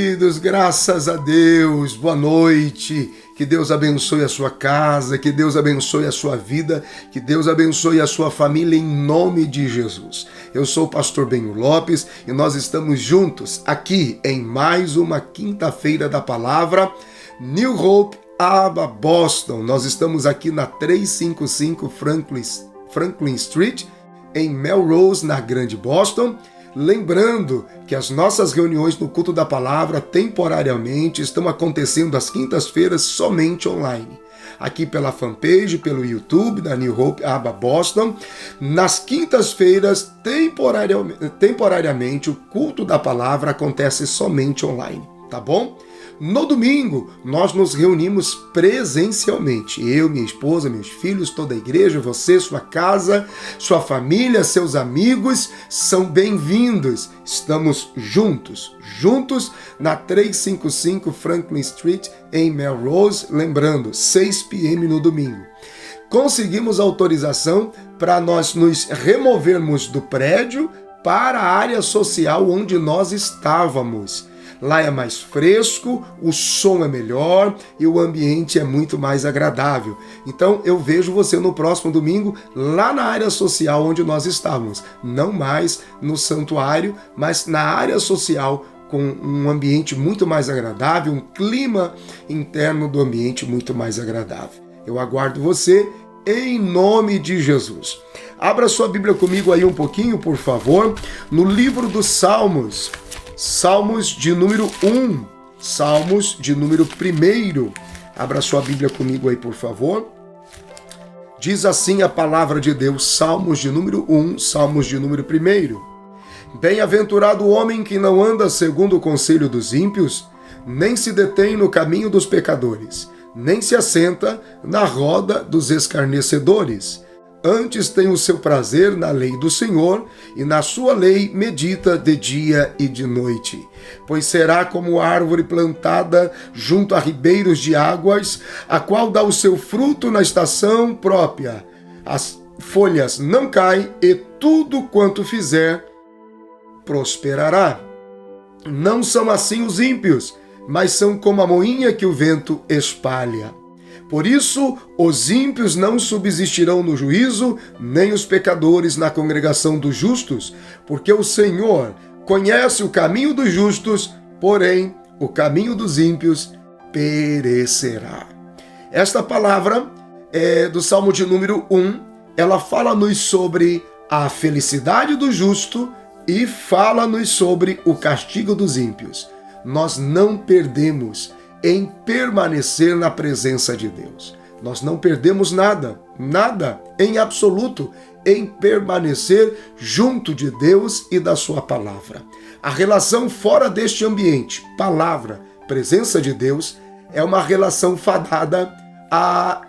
queridos, graças a Deus, boa noite, que Deus abençoe a sua casa, que Deus abençoe a sua vida, que Deus abençoe a sua família em nome de Jesus. Eu sou o pastor Benio Lopes e nós estamos juntos aqui em mais uma quinta-feira da palavra, New Hope, Aba, Boston. Nós estamos aqui na 355 Franklin Street, em Melrose, na Grande Boston. Lembrando que as nossas reuniões no culto da palavra temporariamente estão acontecendo às quintas-feiras somente online. Aqui pela fanpage, pelo YouTube da New Hope Aba Boston. Nas quintas-feiras, temporariamente, o culto da palavra acontece somente online, tá bom? No domingo, nós nos reunimos presencialmente. Eu, minha esposa, meus filhos, toda a igreja, você, sua casa, sua família, seus amigos, são bem-vindos. Estamos juntos na 355 Franklin Street, em Melrose, lembrando, 6 p.m. no domingo. Conseguimos autorização para nós nos removermos do prédio para a área social onde nós estávamos. Lá é mais fresco, o som é melhor e o ambiente é muito mais agradável. Então eu vejo você no próximo domingo lá na área social onde nós estávamos. Não mais no santuário, mas na área social com um ambiente muito mais agradável, um clima interno do ambiente muito mais agradável. Eu aguardo você em nome de Jesus. Abra sua Bíblia comigo aí um pouquinho, por favor, no livro dos Salmos. Salmos de número 1, Salmos de número 1. Abra sua Bíblia comigo aí, por favor. Diz assim a palavra de Deus, Salmos de número 1, Salmos de número 1. Bem-aventurado o homem que não anda segundo o conselho dos ímpios, nem se detém no caminho dos pecadores, nem se assenta na roda dos escarnecedores. Antes tem o seu prazer na lei do Senhor, e na sua lei medita de dia e de noite. Pois será como árvore plantada junto a ribeiros de águas, a qual dá o seu fruto na estação própria. As folhas não caem, e tudo quanto fizer prosperará. Não são assim os ímpios, mas são como a moinha que o vento espalha. Por isso, os ímpios não subsistirão no juízo, nem os pecadores na congregação dos justos, porque o Senhor conhece o caminho dos justos, porém o caminho dos ímpios perecerá. Esta palavra é do Salmo de número 1, ela fala-nos sobre a felicidade do justo e fala-nos sobre o castigo dos ímpios. Nós não perdemos em permanecer na presença de Deus. Nós não perdemos nada em absoluto, em permanecer junto de Deus e da sua palavra. A relação fora deste ambiente, palavra, presença de Deus, é uma relação fadada à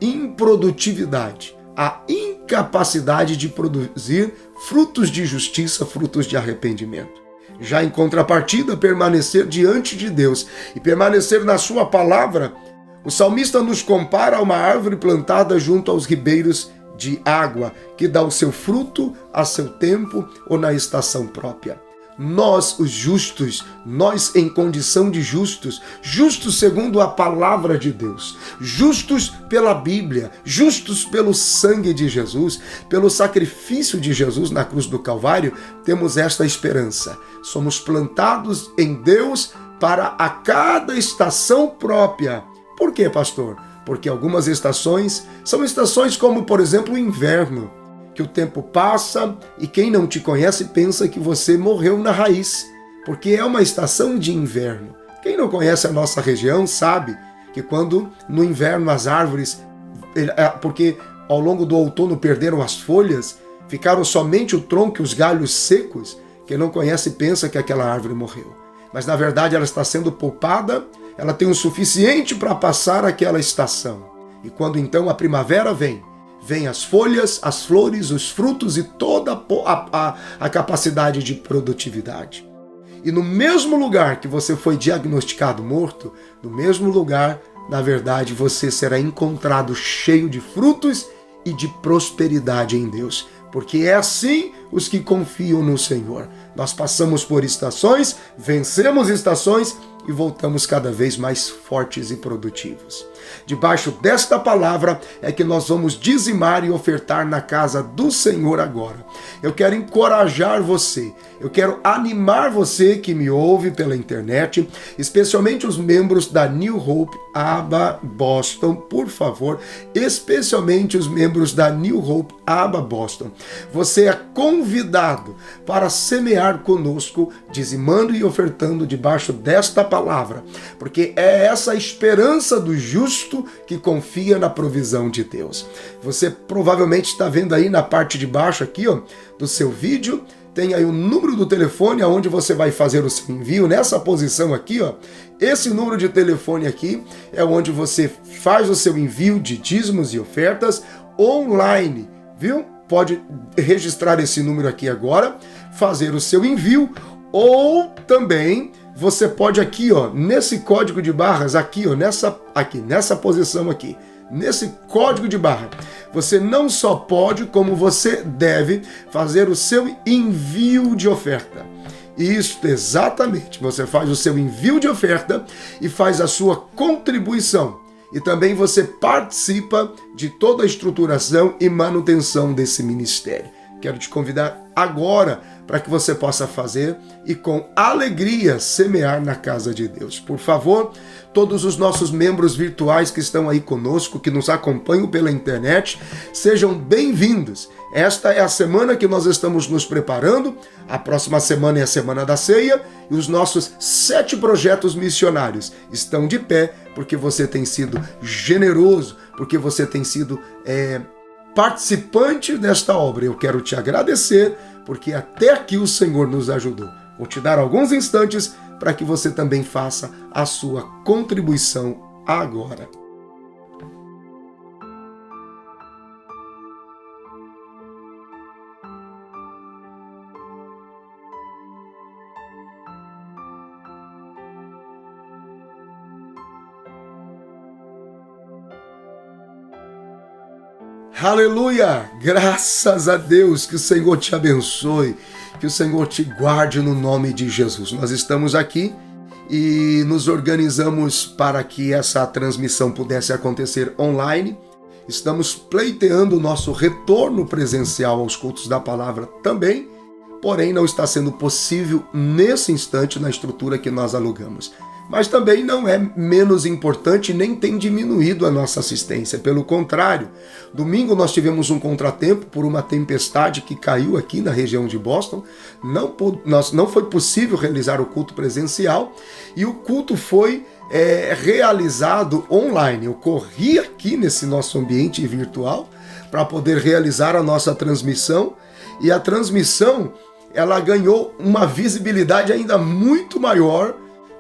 improdutividade, à incapacidade de produzir frutos de justiça, frutos de arrependimento. Já em contrapartida, permanecer diante de Deus e permanecer na sua palavra, o salmista nos compara a uma árvore plantada junto aos ribeiros de água, que dá o seu fruto a seu tempo ou na estação própria. Nós, os justos, nós em condição de justos, justos segundo a palavra de Deus, justos pela Bíblia, justos pelo sangue de Jesus, pelo sacrifício de Jesus na cruz do Calvário, temos esta esperança. Somos plantados em Deus para a cada estação própria. Por quê, pastor? Porque algumas estações são estações como, por exemplo, o inverno, que o tempo passa e quem não te conhece pensa que você morreu na raiz, porque é uma estação de inverno. Quem não conhece a nossa região sabe que quando no inverno as árvores, porque ao longo do outono perderam as folhas, ficaram somente o tronco e os galhos secos, quem não conhece pensa que aquela árvore morreu. Mas na verdade ela está sendo poupada, ela tem o suficiente para passar aquela estação. E quando então a primavera vem as folhas, as flores, os frutos e toda a capacidade de produtividade. E no mesmo lugar que você foi diagnosticado morto, no mesmo lugar, na verdade, você será encontrado cheio de frutos e de prosperidade em Deus. Porque é assim os que confiam no Senhor. Nós passamos por estações, vencemos estações e voltamos cada vez mais fortes e produtivos. Debaixo desta palavra é que nós vamos dizimar e ofertar na casa do Senhor agora. Eu quero encorajar você, eu quero animar você que me ouve pela internet, especialmente os membros da New Hope Aba Boston, por favor, especialmente os membros da New Hope Aba Boston. Você é convidado para semear conosco, dizimando e ofertando debaixo desta palavra, porque é essa a esperança do justo que confia na provisão de Deus. Você provavelmente está vendo aí na parte de baixo aqui, ó, do seu vídeo, tem aí o número do telefone aonde você vai fazer o seu envio, nessa posição aqui, ó. Esse número de telefone aqui é onde você faz o seu envio de dízimos e ofertas online, viu? Pode registrar esse número aqui agora, fazer o seu envio, ou também você pode aqui, ó, nesse código de barras aqui, ó, nessa posição aqui, nesse código de barra, você não só pode, como você deve fazer o seu envio de oferta. Isso, exatamente. Você faz o seu envio de oferta e faz a sua contribuição. E também você participa de toda a estruturação e manutenção desse ministério. Quero te convidar agora para que você possa fazer e com alegria semear na casa de Deus. Por favor, todos os nossos membros virtuais que estão aí conosco, que nos acompanham pela internet, sejam bem-vindos. Esta é a semana que nós estamos nos preparando, a próxima semana é a Semana da Ceia, e os nossos 7 projetos missionários estão de pé, porque você tem sido generoso, porque você tem sido participante desta obra. Eu quero te agradecer, porque até aqui o Senhor nos ajudou. Vou te dar alguns instantes para que você também faça a sua contribuição agora. Aleluia! Graças a Deus, que o Senhor te abençoe, que o Senhor te guarde no nome de Jesus. Nós estamos aqui e nos organizamos para que essa transmissão pudesse acontecer online. Estamos pleiteando o nosso retorno presencial aos cultos da palavra também, porém não está sendo possível nesse instante na estrutura que nós alugamos. Mas também não é menos importante, nem tem diminuído a nossa assistência. Pelo contrário, domingo nós tivemos um contratempo por uma tempestade que caiu aqui na região de Boston. Não foi possível realizar o culto presencial e o culto foi realizado online. Eu corri aqui nesse nosso ambiente virtual para poder realizar a nossa transmissão, e a transmissão ela ganhou uma visibilidade ainda muito maior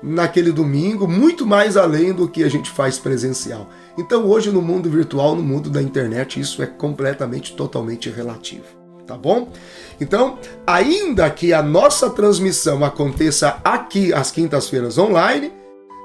naquele domingo, muito mais além do que a gente faz presencial. Então hoje no mundo virtual, no mundo da internet, isso é completamente, totalmente relativo, tá bom? Então, ainda que a nossa transmissão aconteça aqui às quintas-feiras online,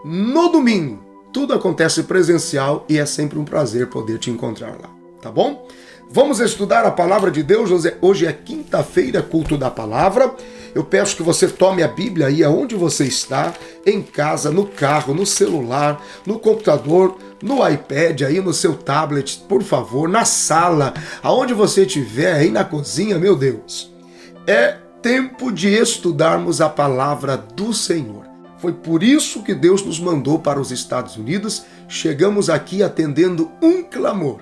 no domingo tudo acontece presencial e é sempre um prazer poder te encontrar lá, tá bom? Vamos estudar a palavra de Deus. Hoje é quinta-feira, culto da palavra. Eu peço que você tome a Bíblia aí aonde você está, em casa, no carro, no celular, no computador, no iPad, aí no seu tablet, por favor, na sala, aonde você estiver, aí na cozinha, meu Deus. É tempo de estudarmos a palavra do Senhor. Foi por isso que Deus nos mandou para os Estados Unidos. Chegamos aqui atendendo um clamor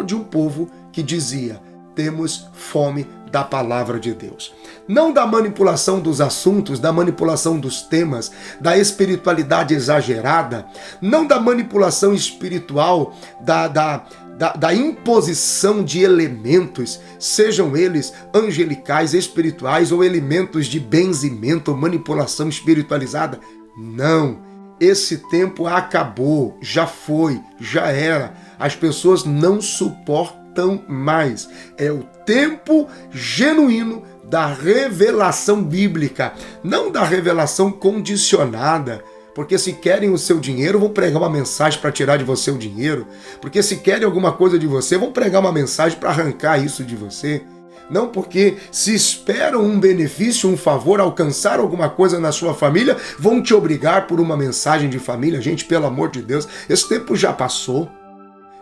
de um povo que dizia: temos fome da palavra de Deus. Não da manipulação dos assuntos, da manipulação dos temas, da espiritualidade exagerada, não da manipulação espiritual, da imposição de elementos, sejam eles angelicais, espirituais ou elementos de benzimento ou manipulação espiritualizada. Não, esse tempo acabou, já foi, já era. As pessoas não suportam mais. É o tempo genuíno da revelação bíblica, não da revelação condicionada. Porque se querem o seu dinheiro, vão pregar uma mensagem para tirar de você o dinheiro. Porque se querem alguma coisa de você, vão pregar uma mensagem para arrancar isso de você. não porque se esperam um benefício, um favor, alcançar alguma coisa na sua família, vão te obrigar por uma mensagem de família. Gente, pelo amor de Deus, esse tempo já passou.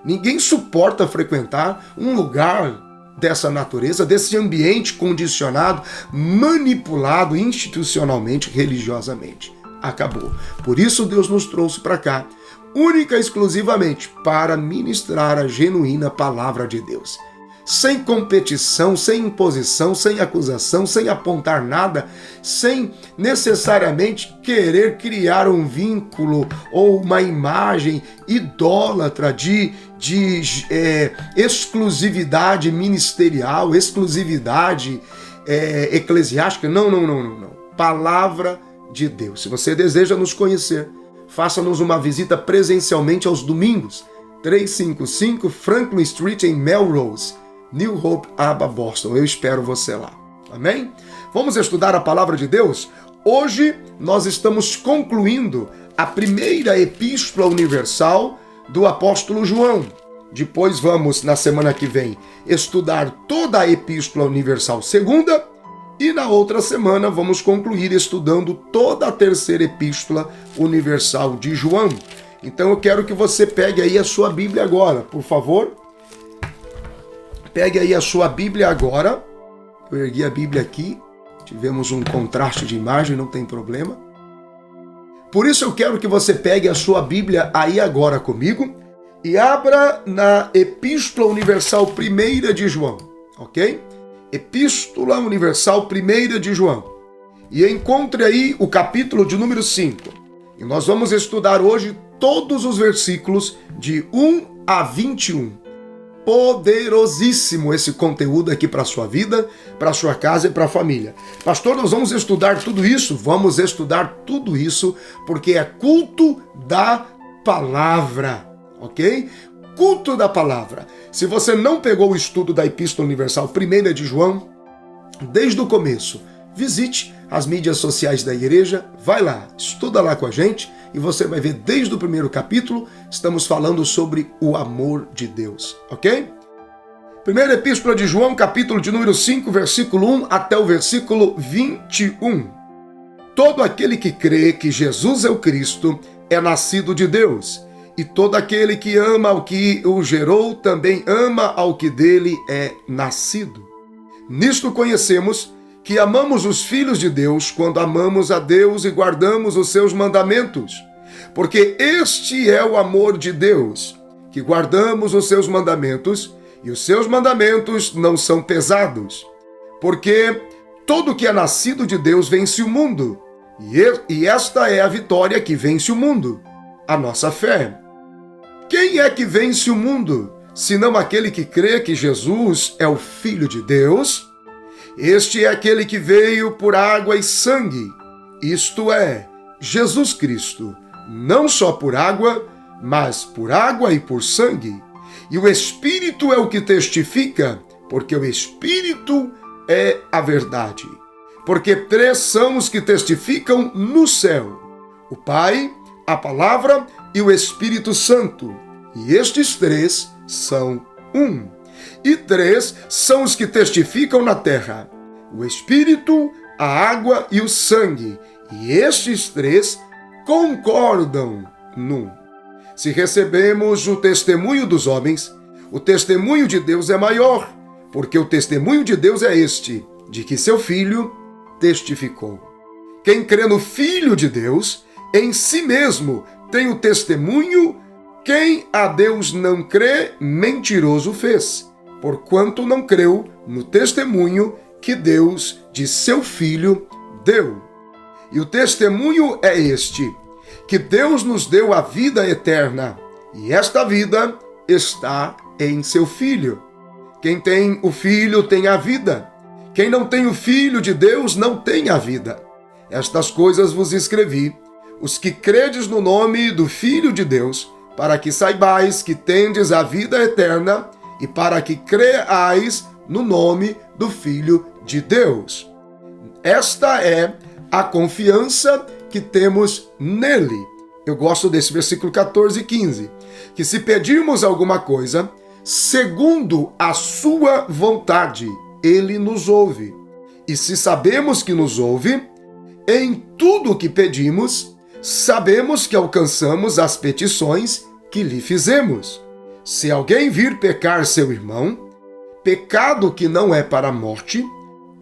Ninguém suporta frequentar um lugar dessa natureza, desse ambiente condicionado, manipulado institucionalmente, religiosamente. Acabou. Por isso Deus nos trouxe para cá, única e exclusivamente para ministrar a genuína palavra de Deus. Sem competição, sem imposição, sem acusação, sem apontar nada, sem necessariamente querer criar um vínculo ou uma imagem idólatra de exclusividade ministerial, exclusividade eclesiástica. Não. Palavra de Deus. Se você deseja nos conhecer, faça-nos uma visita presencialmente aos domingos, 355 Franklin Street em Melrose, New Hope, Aba, Boston. Eu espero você lá. Amém? Vamos estudar a palavra de Deus? Hoje nós estamos concluindo a primeira epístola universal do apóstolo João. Depois vamos, na semana que vem, estudar toda a epístola universal segunda, e na outra semana vamos concluir estudando toda a terceira epístola universal de João. Então eu quero que você pegue aí a sua Bíblia agora, por favor. Pegue aí a sua Bíblia agora. Eu ergui a Bíblia aqui. Tivemos um contraste de imagem, não tem problema. Por isso eu quero que você pegue a sua Bíblia aí agora comigo e abra na Epístola Universal Primeira de João, ok? Epístola Universal Primeira de João. E encontre aí o capítulo de número 5. E nós vamos estudar hoje todos os versículos de 1 a 21. Poderosíssimo esse conteúdo aqui para a sua vida, para a sua casa e para a família. Pastor, nós vamos estudar tudo isso? Vamos estudar tudo isso porque é culto da palavra, ok? Culto da palavra. Se você não pegou o estudo da Epístola Universal Primeira de João, desde o começo, visite as mídias sociais da igreja, vai lá, estuda lá com a gente e você vai ver desde o primeiro capítulo, estamos falando sobre o amor de Deus, ok? Primeira Epístola de João, capítulo de número 5, versículo 1 até o versículo 21. Todo aquele que crê que Jesus é o Cristo é nascido de Deus, e todo aquele que ama ao que o gerou também ama ao que dele é nascido. Nisto conhecemos que amamos os filhos de Deus quando amamos a Deus e guardamos os seus mandamentos. Porque este é o amor de Deus, que guardamos os seus mandamentos, e os seus mandamentos não são pesados. Porque todo que é nascido de Deus vence o mundo, e esta é a vitória que vence o mundo, a nossa fé. Quem é que vence o mundo, senão aquele que crê que Jesus é o Filho de Deus? Este é aquele que veio por água e sangue, isto é, Jesus Cristo, não só por água, mas por água e por sangue. E o Espírito é o que testifica, porque o Espírito é a verdade. Porque três são os que testificam no céu: o Pai, a Palavra e o Espírito Santo. E estes três são um. E três são os que testificam na terra: o Espírito, a água e o sangue. E estes três concordam num. Se recebemos o testemunho dos homens, o testemunho de Deus é maior, porque o testemunho de Deus é este, de que seu Filho testificou. Quem crê no Filho de Deus, em si mesmo tem o testemunho. Quem a Deus não crê, mentiroso fez, porquanto não creu no testemunho que Deus de seu Filho deu. E o testemunho é este, que Deus nos deu a vida eterna, e esta vida está em seu Filho. Quem tem o Filho tem a vida. Quem não tem o Filho de Deus não tem a vida. Estas coisas vos escrevi, os que credes no nome do Filho de Deus, para que saibais que tendes a vida eterna e para que creais no nome do Filho de Deus. Esta é a confiança que temos nele. Eu gosto desse versículo 14 e 15. Que se pedirmos alguma coisa, segundo a sua vontade, ele nos ouve. E se sabemos que nos ouve, em tudo o que pedimos, sabemos que alcançamos as petições que lhe fizemos. Se alguém vir pecar seu irmão, pecado que não é para a morte,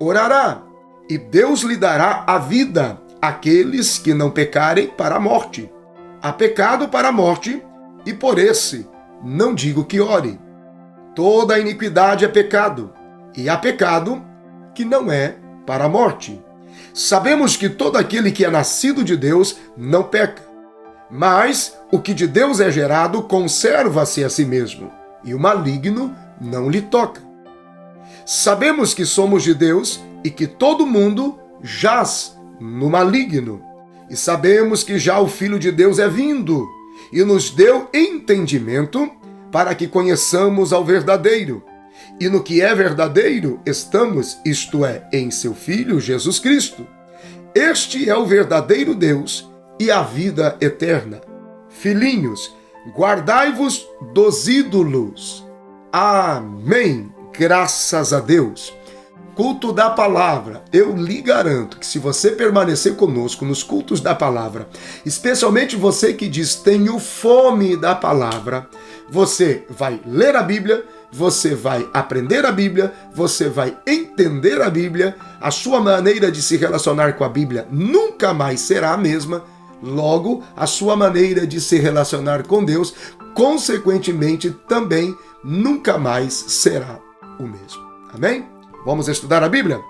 orará, e Deus lhe dará a vida àqueles que não pecarem para a morte. Há pecado para a morte, e por esse não digo que ore. Toda a iniquidade é pecado, e há pecado que não é para a morte. Sabemos que todo aquele que é nascido de Deus não peca, mas o que de Deus é gerado conserva-se a si mesmo, e o maligno não lhe toca. Sabemos que somos de Deus e que todo mundo jaz no maligno. E sabemos que já o Filho de Deus é vindo e nos deu entendimento para que conheçamos ao verdadeiro. E no que é verdadeiro estamos, isto é, em seu Filho Jesus Cristo. Este é o verdadeiro Deus e a vida eterna. Filhinhos, guardai-vos dos ídolos. Amém. Graças a Deus. Culto da palavra. Eu lhe garanto que se você permanecer conosco nos cultos da palavra, especialmente você que diz tenho fome da palavra, você vai ler a Bíblia, você vai aprender a Bíblia, você vai entender a Bíblia, a sua maneira de se relacionar com a Bíblia nunca mais será a mesma, logo a sua maneira de se relacionar com Deus, consequentemente, também nunca mais será o mesmo. Amém? Vamos estudar a Bíblia?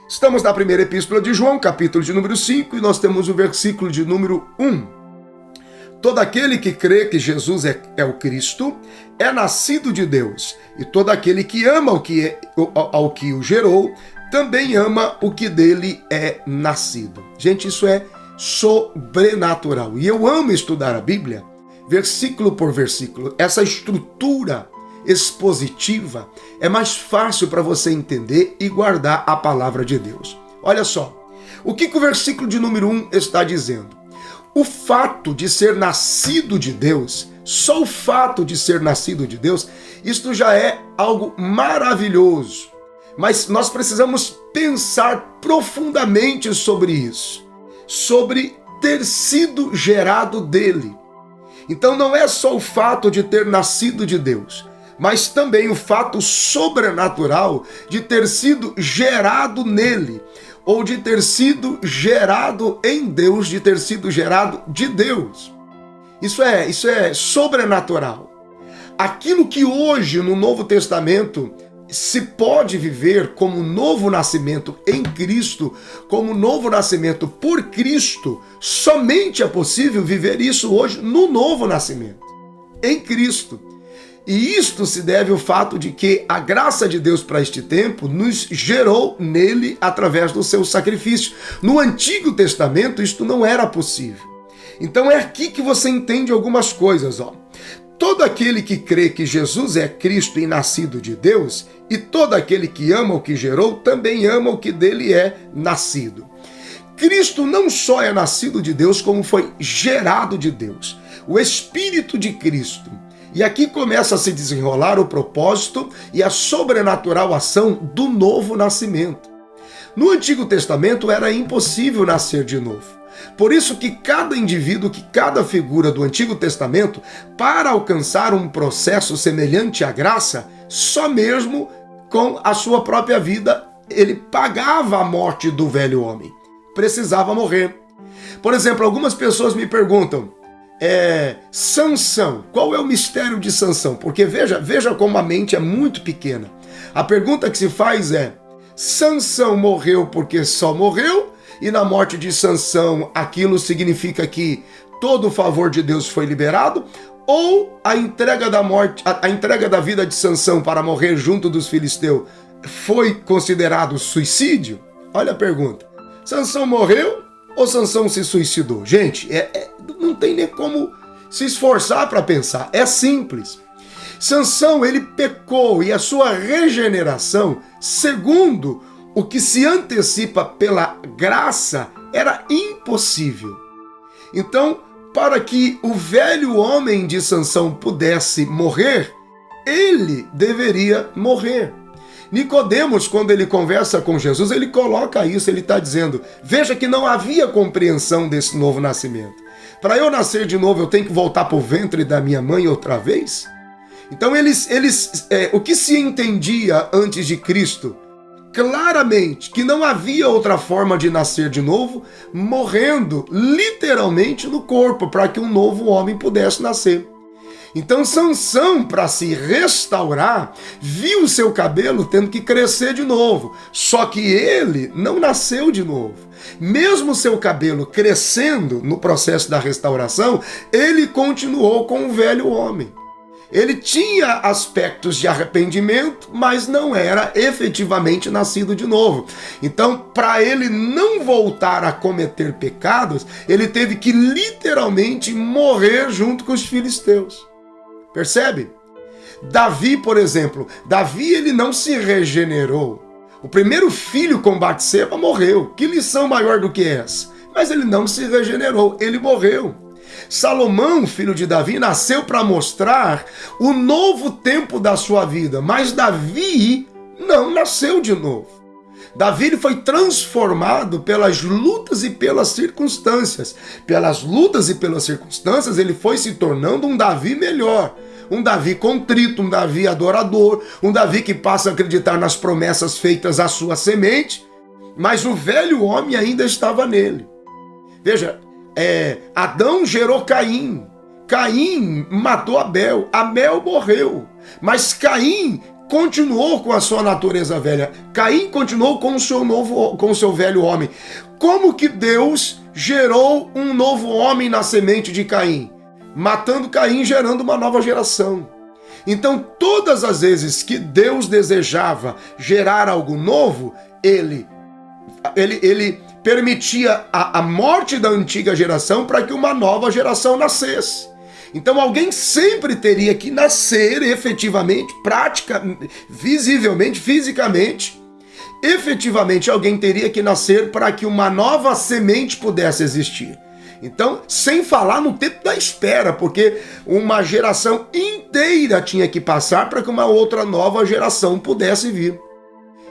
Estamos na primeira epístola de João, capítulo de número 5, e nós temos o versículo de número 1. Todo aquele que crê que Jesus é o Cristo é nascido de Deus, e todo aquele que ama ao que o gerou, também ama o que dele é nascido. Gente, isso é sobrenatural. E eu amo estudar a Bíblia, versículo por versículo. Essa estrutura expositiva é mais fácil para você entender e guardar a palavra de Deus. Olha só, o que o versículo de número 1 está dizendo? O fato de ser nascido de Deus, só o fato de ser nascido de Deus, isto já é algo maravilhoso. Mas nós precisamos pensar profundamente sobre isso, sobre ter sido gerado dele. Então não é só o fato de ter nascido de Deus, mas também o fato sobrenatural de ter sido gerado nele, ou de ter sido gerado em Deus, de ter sido gerado de Deus. Isso é sobrenatural. Aquilo que hoje no Novo Testamento se pode viver como novo nascimento em Cristo, como novo nascimento por Cristo, somente é possível viver isso hoje no novo nascimento, em Cristo. E isto se deve ao fato de que a graça de Deus para este tempo nos gerou nele através do seu sacrifício. No Antigo Testamento isto não era possível. Então é aqui que você entende algumas coisas. Todo aquele que crê que Jesus é Cristo e nascido de Deus, e todo aquele que ama o que gerou, também ama o que dele é nascido. Cristo não só é nascido de Deus, como foi gerado de Deus. O Espírito de Cristo. E aqui começa a se desenrolar o propósito e a sobrenatural ação do novo nascimento. No Antigo Testamento era impossível nascer de novo. Por isso que cada indivíduo, que cada figura do Antigo Testamento, para alcançar um processo semelhante à graça, só mesmo com a sua própria vida, ele pagava a morte do velho homem. Precisava morrer. Por exemplo, algumas pessoas me perguntam, Sansão, qual é o mistério de Sansão? Porque veja como a mente é muito pequena. A pergunta que se faz é, Sansão morreu porque só morreu? E na morte de Sansão aquilo significa que todo o favor de Deus foi liberado? Ou a entrega da vida de Sansão para morrer junto dos filisteus foi considerado suicídio? Olha a pergunta. Sansão morreu ou Sansão se suicidou? Gente, não tem nem como se esforçar para pensar. É simples. Sansão, ele pecou e a sua regeneração, segundo o que se antecipa pela graça, era impossível. Então, para que o velho homem de Sansão pudesse morrer, ele deveria morrer. Nicodemos, quando ele conversa com Jesus, ele coloca isso, ele está dizendo, veja que não havia compreensão desse novo nascimento. Para eu nascer de novo, eu tenho que voltar para o ventre da minha mãe outra vez? Então o que se entendia antes de Cristo, claramente, que não havia outra forma de nascer de novo, morrendo literalmente no corpo, para que um novo homem pudesse nascer. Então Sansão, para se restaurar, viu o seu cabelo tendo que crescer de novo. Só que ele não nasceu de novo. Mesmo seu cabelo crescendo no processo da restauração, ele continuou com o velho homem. Ele tinha aspectos de arrependimento, mas não era efetivamente nascido de novo. Então, para ele não voltar a cometer pecados, ele teve que literalmente morrer junto com os filisteus. Percebe? Davi, por exemplo, ele não se regenerou. O primeiro filho com Batseba morreu. Que lição maior do que essa? Mas ele não se regenerou, ele morreu. Salomão, filho de Davi, nasceu para mostrar o novo tempo da sua vida, mas Davi não nasceu de novo. Davi ele foi transformado pelas lutas e pelas circunstâncias. Pelas lutas e pelas circunstâncias, ele foi se tornando um Davi melhor. Um Davi contrito, um Davi adorador, um Davi que passa a acreditar nas promessas feitas à sua semente, mas o velho homem ainda estava nele. Veja, Adão gerou Caim. Caim matou Abel. Abel morreu. Mas Caim continuou com a sua natureza velha. Caim continuou com o seu velho homem. Como que Deus gerou um novo homem na semente de Caim? Matando Caim, gerando uma nova geração. Então, todas as vezes que Deus desejava gerar algo novo, ele permitia a morte da antiga geração para que uma nova geração nascesse. Então alguém sempre teria que nascer efetivamente, visivelmente, fisicamente. Efetivamente alguém teria que nascer para que uma nova semente pudesse existir. Então, sem falar no tempo da espera, porque uma geração inteira tinha que passar para que uma outra nova geração pudesse vir.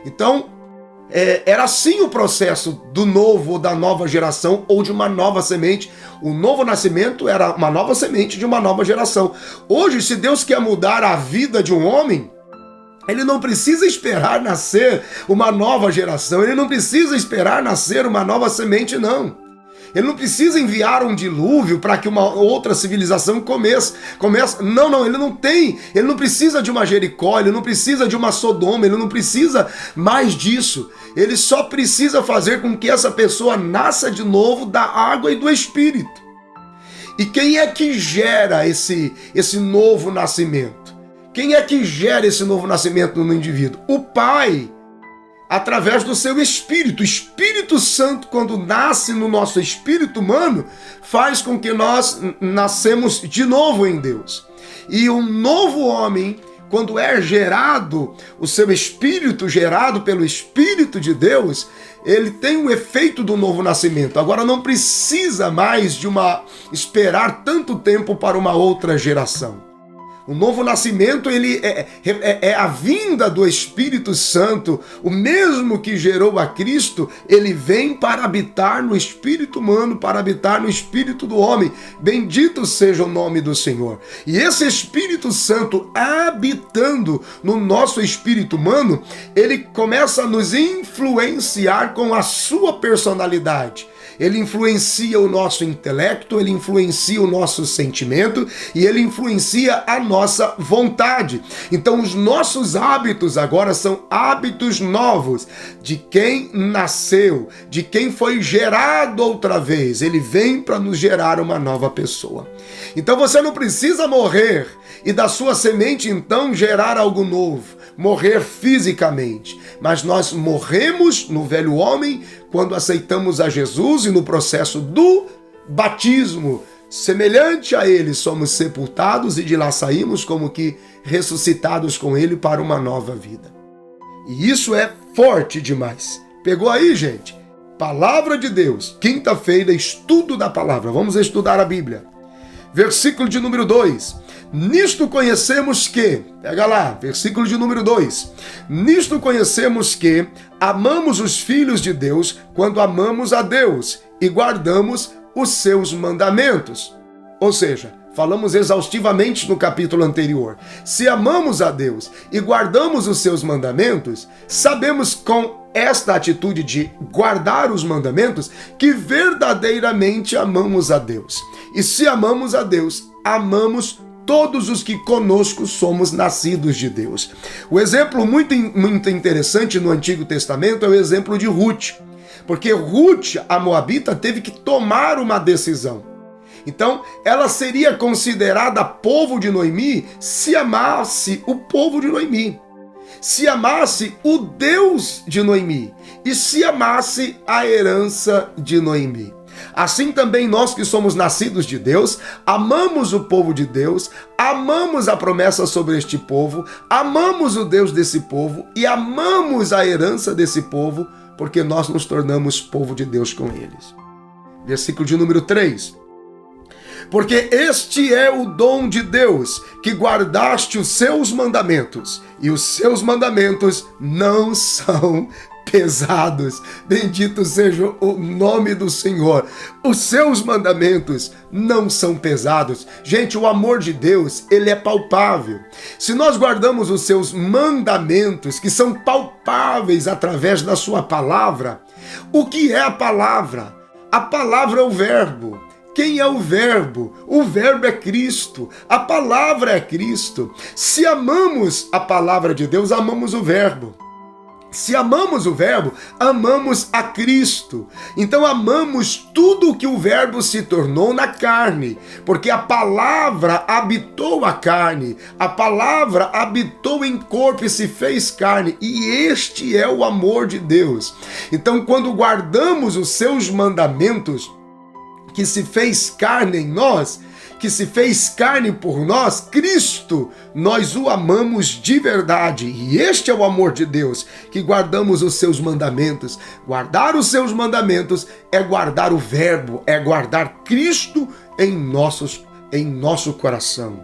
Então, era assim o processo do novo ou da nova geração ou de uma nova semente. O novo nascimento era uma nova semente de uma nova geração. Hoje, se Deus quer mudar a vida de um homem, ele não precisa esperar nascer uma nova geração, ele não precisa esperar nascer uma nova semente, não. Ele não precisa enviar um dilúvio para que uma outra civilização comece. Não, ele não tem. Ele não precisa de uma Jericó, ele não precisa de uma Sodoma, ele não precisa mais disso. Ele só precisa fazer com que essa pessoa nasça de novo da água e do Espírito. E quem é que gera esse novo nascimento? Quem é que gera esse novo nascimento no indivíduo? O Pai, através do seu Espírito. O Espírito Santo, quando nasce no nosso espírito humano, faz com que nós nascemos de novo em Deus. E um novo homem, quando é gerado, o seu espírito gerado pelo Espírito de Deus, ele tem o efeito do novo nascimento. Agora não precisa mais de esperar tanto tempo para uma outra geração. O novo nascimento ele é a vinda do Espírito Santo, o mesmo que gerou a Cristo, ele vem para habitar no espírito humano, para habitar no espírito do homem. Bendito seja o nome do Senhor. E esse Espírito Santo habitando no nosso espírito humano, ele começa a nos influenciar com a sua personalidade. Ele influencia o nosso intelecto, ele influencia o nosso sentimento e ele influencia a nossa vontade. Então os nossos hábitos agora são hábitos novos de quem nasceu, de quem foi gerado outra vez. Ele vem para nos gerar uma nova pessoa. Então você não precisa morrer e da sua semente então gerar algo novo, morrer fisicamente. Mas nós morremos no velho homem quando aceitamos a Jesus e no processo do batismo, semelhante a ele, somos sepultados e de lá saímos como que ressuscitados com ele para uma nova vida. E isso é forte demais. Pegou aí, gente? Palavra de Deus. Quinta-feira, estudo da palavra. Vamos estudar a Bíblia. Versículo de número 2. Nisto conhecemos que, pega lá, versículo de número 2. Nisto conhecemos que amamos os filhos de Deus quando amamos a Deus e guardamos os seus mandamentos. Ou seja, falamos exaustivamente no capítulo anterior. Se amamos a Deus e guardamos os seus mandamentos, sabemos com esta atitude de guardar os mandamentos que verdadeiramente amamos a Deus. E se amamos a Deus, amamos todos os que conosco somos nascidos de Deus. O exemplo muito interessante no Antigo Testamento é o exemplo de Ruth. Porque Ruth, a moabita, teve que tomar uma decisão. Então, ela seria considerada povo de Noemi se amasse o povo de Noemi, se amasse o Deus de Noemi e se amasse a herança de Noemi. Assim também nós que somos nascidos de Deus, amamos o povo de Deus, amamos a promessa sobre este povo, amamos o Deus desse povo e amamos a herança desse povo, porque nós nos tornamos povo de Deus com eles. Versículo de número 3. Porque este é o dom de Deus, que guardaste os seus mandamentos, e os seus mandamentos não são pesados. Bendito seja o nome do Senhor. Os seus mandamentos não são pesados. Gente, o amor de Deus, ele é palpável. Se nós guardamos os seus mandamentos, que são palpáveis através da sua palavra, o que é a palavra? A palavra é o verbo. Quem é o verbo? O verbo é Cristo. A palavra é Cristo. Se amamos a palavra de Deus, amamos o verbo. Se amamos o verbo, amamos a Cristo. Então amamos tudo o que o verbo se tornou na carne, porque a palavra habitou a carne, a palavra habitou em corpo e se fez carne, e este é o amor de Deus. Então, quando guardamos os seus mandamentos, que se fez carne em nós, que se fez carne por nós, Cristo, nós o amamos de verdade. E este é o amor de Deus, que guardamos os seus mandamentos. Guardar os seus mandamentos é guardar o verbo, é guardar Cristo em nosso coração.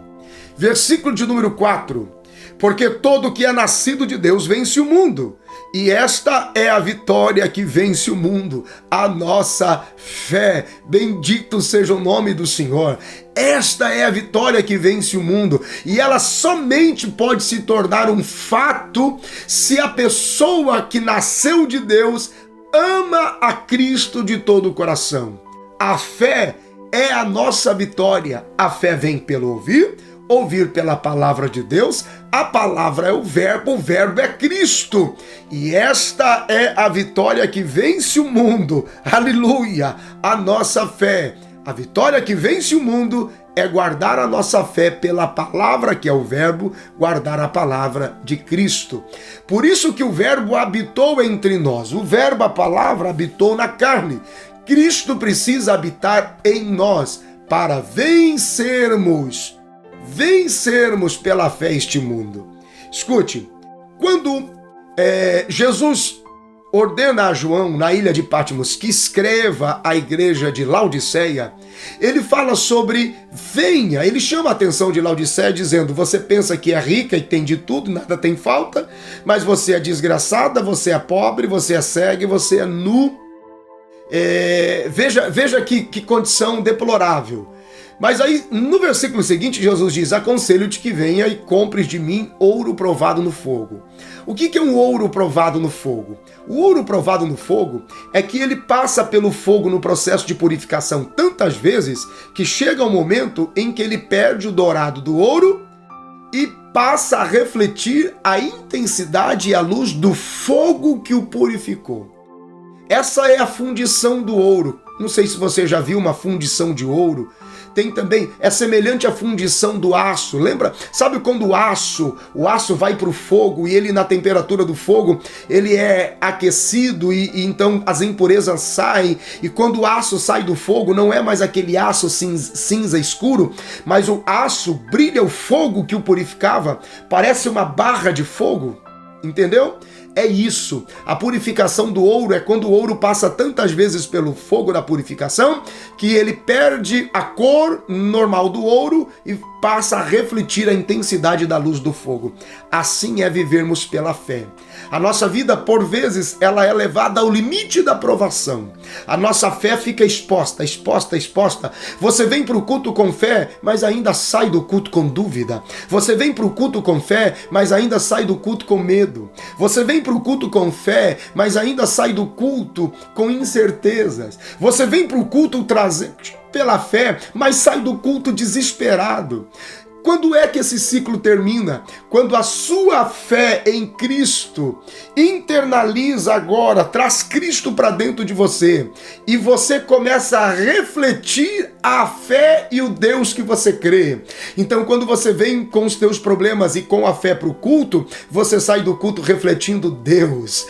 Versículo de número 4. Porque todo que é nascido de Deus vence o mundo. E esta é a vitória que vence o mundo, a nossa fé. Bendito seja o nome do Senhor. Esta é a vitória que vence o mundo. E ela somente pode se tornar um fato se a pessoa que nasceu de Deus ama a Cristo de todo o coração. A fé é a nossa vitória. A fé vem pelo ouvir pela palavra de Deus, a palavra é o verbo é Cristo. E esta é a vitória que vence o mundo. Aleluia! A nossa fé. A vitória que vence o mundo é guardar a nossa fé pela palavra, que é o verbo, guardar a palavra de Cristo. Por isso que o verbo habitou entre nós. O verbo, a palavra, habitou na carne. Cristo precisa habitar em nós para vencermos pela fé este mundo. Escute, quando Jesus ordena a João, na ilha de Patmos, que escreva à igreja de Laodiceia, ele fala sobre venha, ele chama a atenção de Laodiceia dizendo, você pensa que é rica e tem de tudo, nada tem falta, mas você é desgraçada, você é pobre, você é cega e você é nu. Veja que condição deplorável. Mas aí, no versículo seguinte, Jesus diz, aconselho-te que venha e compres de mim ouro provado no fogo. O que é um ouro provado no fogo? O ouro provado no fogo é que ele passa pelo fogo no processo de purificação tantas vezes que chega um momento em que ele perde o dourado do ouro e passa a refletir a intensidade e a luz do fogo que o purificou. Essa é a fundição do ouro. Não sei se você já viu uma fundição de ouro. Tem também, é semelhante à fundição do aço, lembra? Sabe quando o aço vai para o fogo e ele na temperatura do fogo, ele é aquecido e então as impurezas saem, e quando o aço sai do fogo, não é mais aquele aço cinza escuro, mas o aço brilha, o fogo que o purificava, parece uma barra de fogo, entendeu? É isso. A purificação do ouro é quando o ouro passa tantas vezes pelo fogo da purificação que ele perde a cor normal do ouro e passa a refletir a intensidade da luz do fogo. Assim é vivermos pela fé. A nossa vida, por vezes, ela é levada ao limite da provação. A nossa fé fica exposta. Você vem para o culto com fé, mas ainda sai do culto com dúvida. Você vem para o culto com fé, mas ainda sai do culto com medo. Você vem para o culto com fé, mas ainda sai do culto com incertezas. Você vem para o culto pela fé, mas sai do culto desesperado. Quando é que esse ciclo termina? Quando a sua fé em Cristo internaliza agora, traz Cristo para dentro de você e você começa a refletir a fé e o Deus que você crê. Então, quando você vem com os teus problemas e com a fé para o culto, você sai do culto refletindo Deus,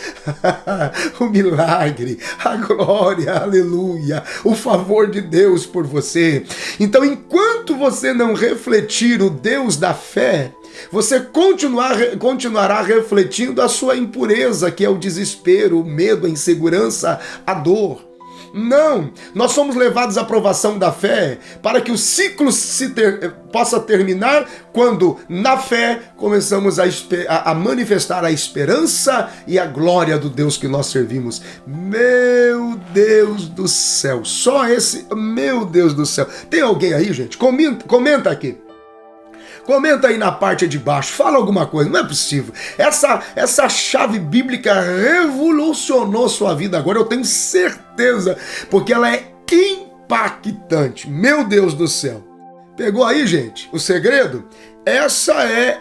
o milagre, a glória, aleluia, o favor de Deus por você. Então, enquanto você não refletir o Deus da fé, você continuará refletindo a sua impureza, que é o desespero, o medo, a insegurança, a dor. Não, nós somos levados à provação da fé para que o ciclo possa terminar quando, na fé, começamos a manifestar a esperança e a glória do Deus que nós servimos. Meu Deus do céu, só esse, meu Deus do céu. Tem alguém aí, gente? Comenta aqui. Comenta aí na parte de baixo, fala alguma coisa, não é possível. Essa chave bíblica revolucionou sua vida agora, eu tenho certeza, porque ela é impactante. Meu Deus do céu. Pegou aí, gente, o segredo? Essa é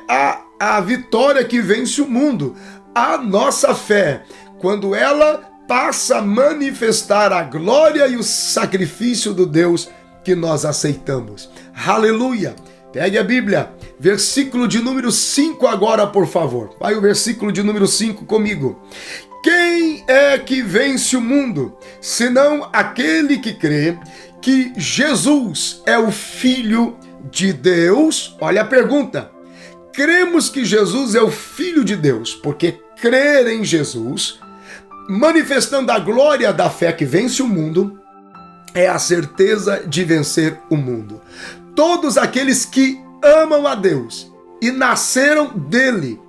a vitória que vence o mundo, a nossa fé. Quando ela passa a manifestar a glória e o sacrifício do Deus que nós aceitamos. Aleluia! Pegue a Bíblia, versículo de número 5 agora, por favor. Vai o versículo de número 5 comigo. Quem é que vence o mundo, senão aquele que crê que Jesus é o Filho de Deus? Olha a pergunta. Cremos que Jesus é o Filho de Deus, porque crer em Jesus, manifestando a glória da fé que vence o mundo, é a certeza de vencer o mundo. Todos aqueles que amam a Deus e nasceram dele,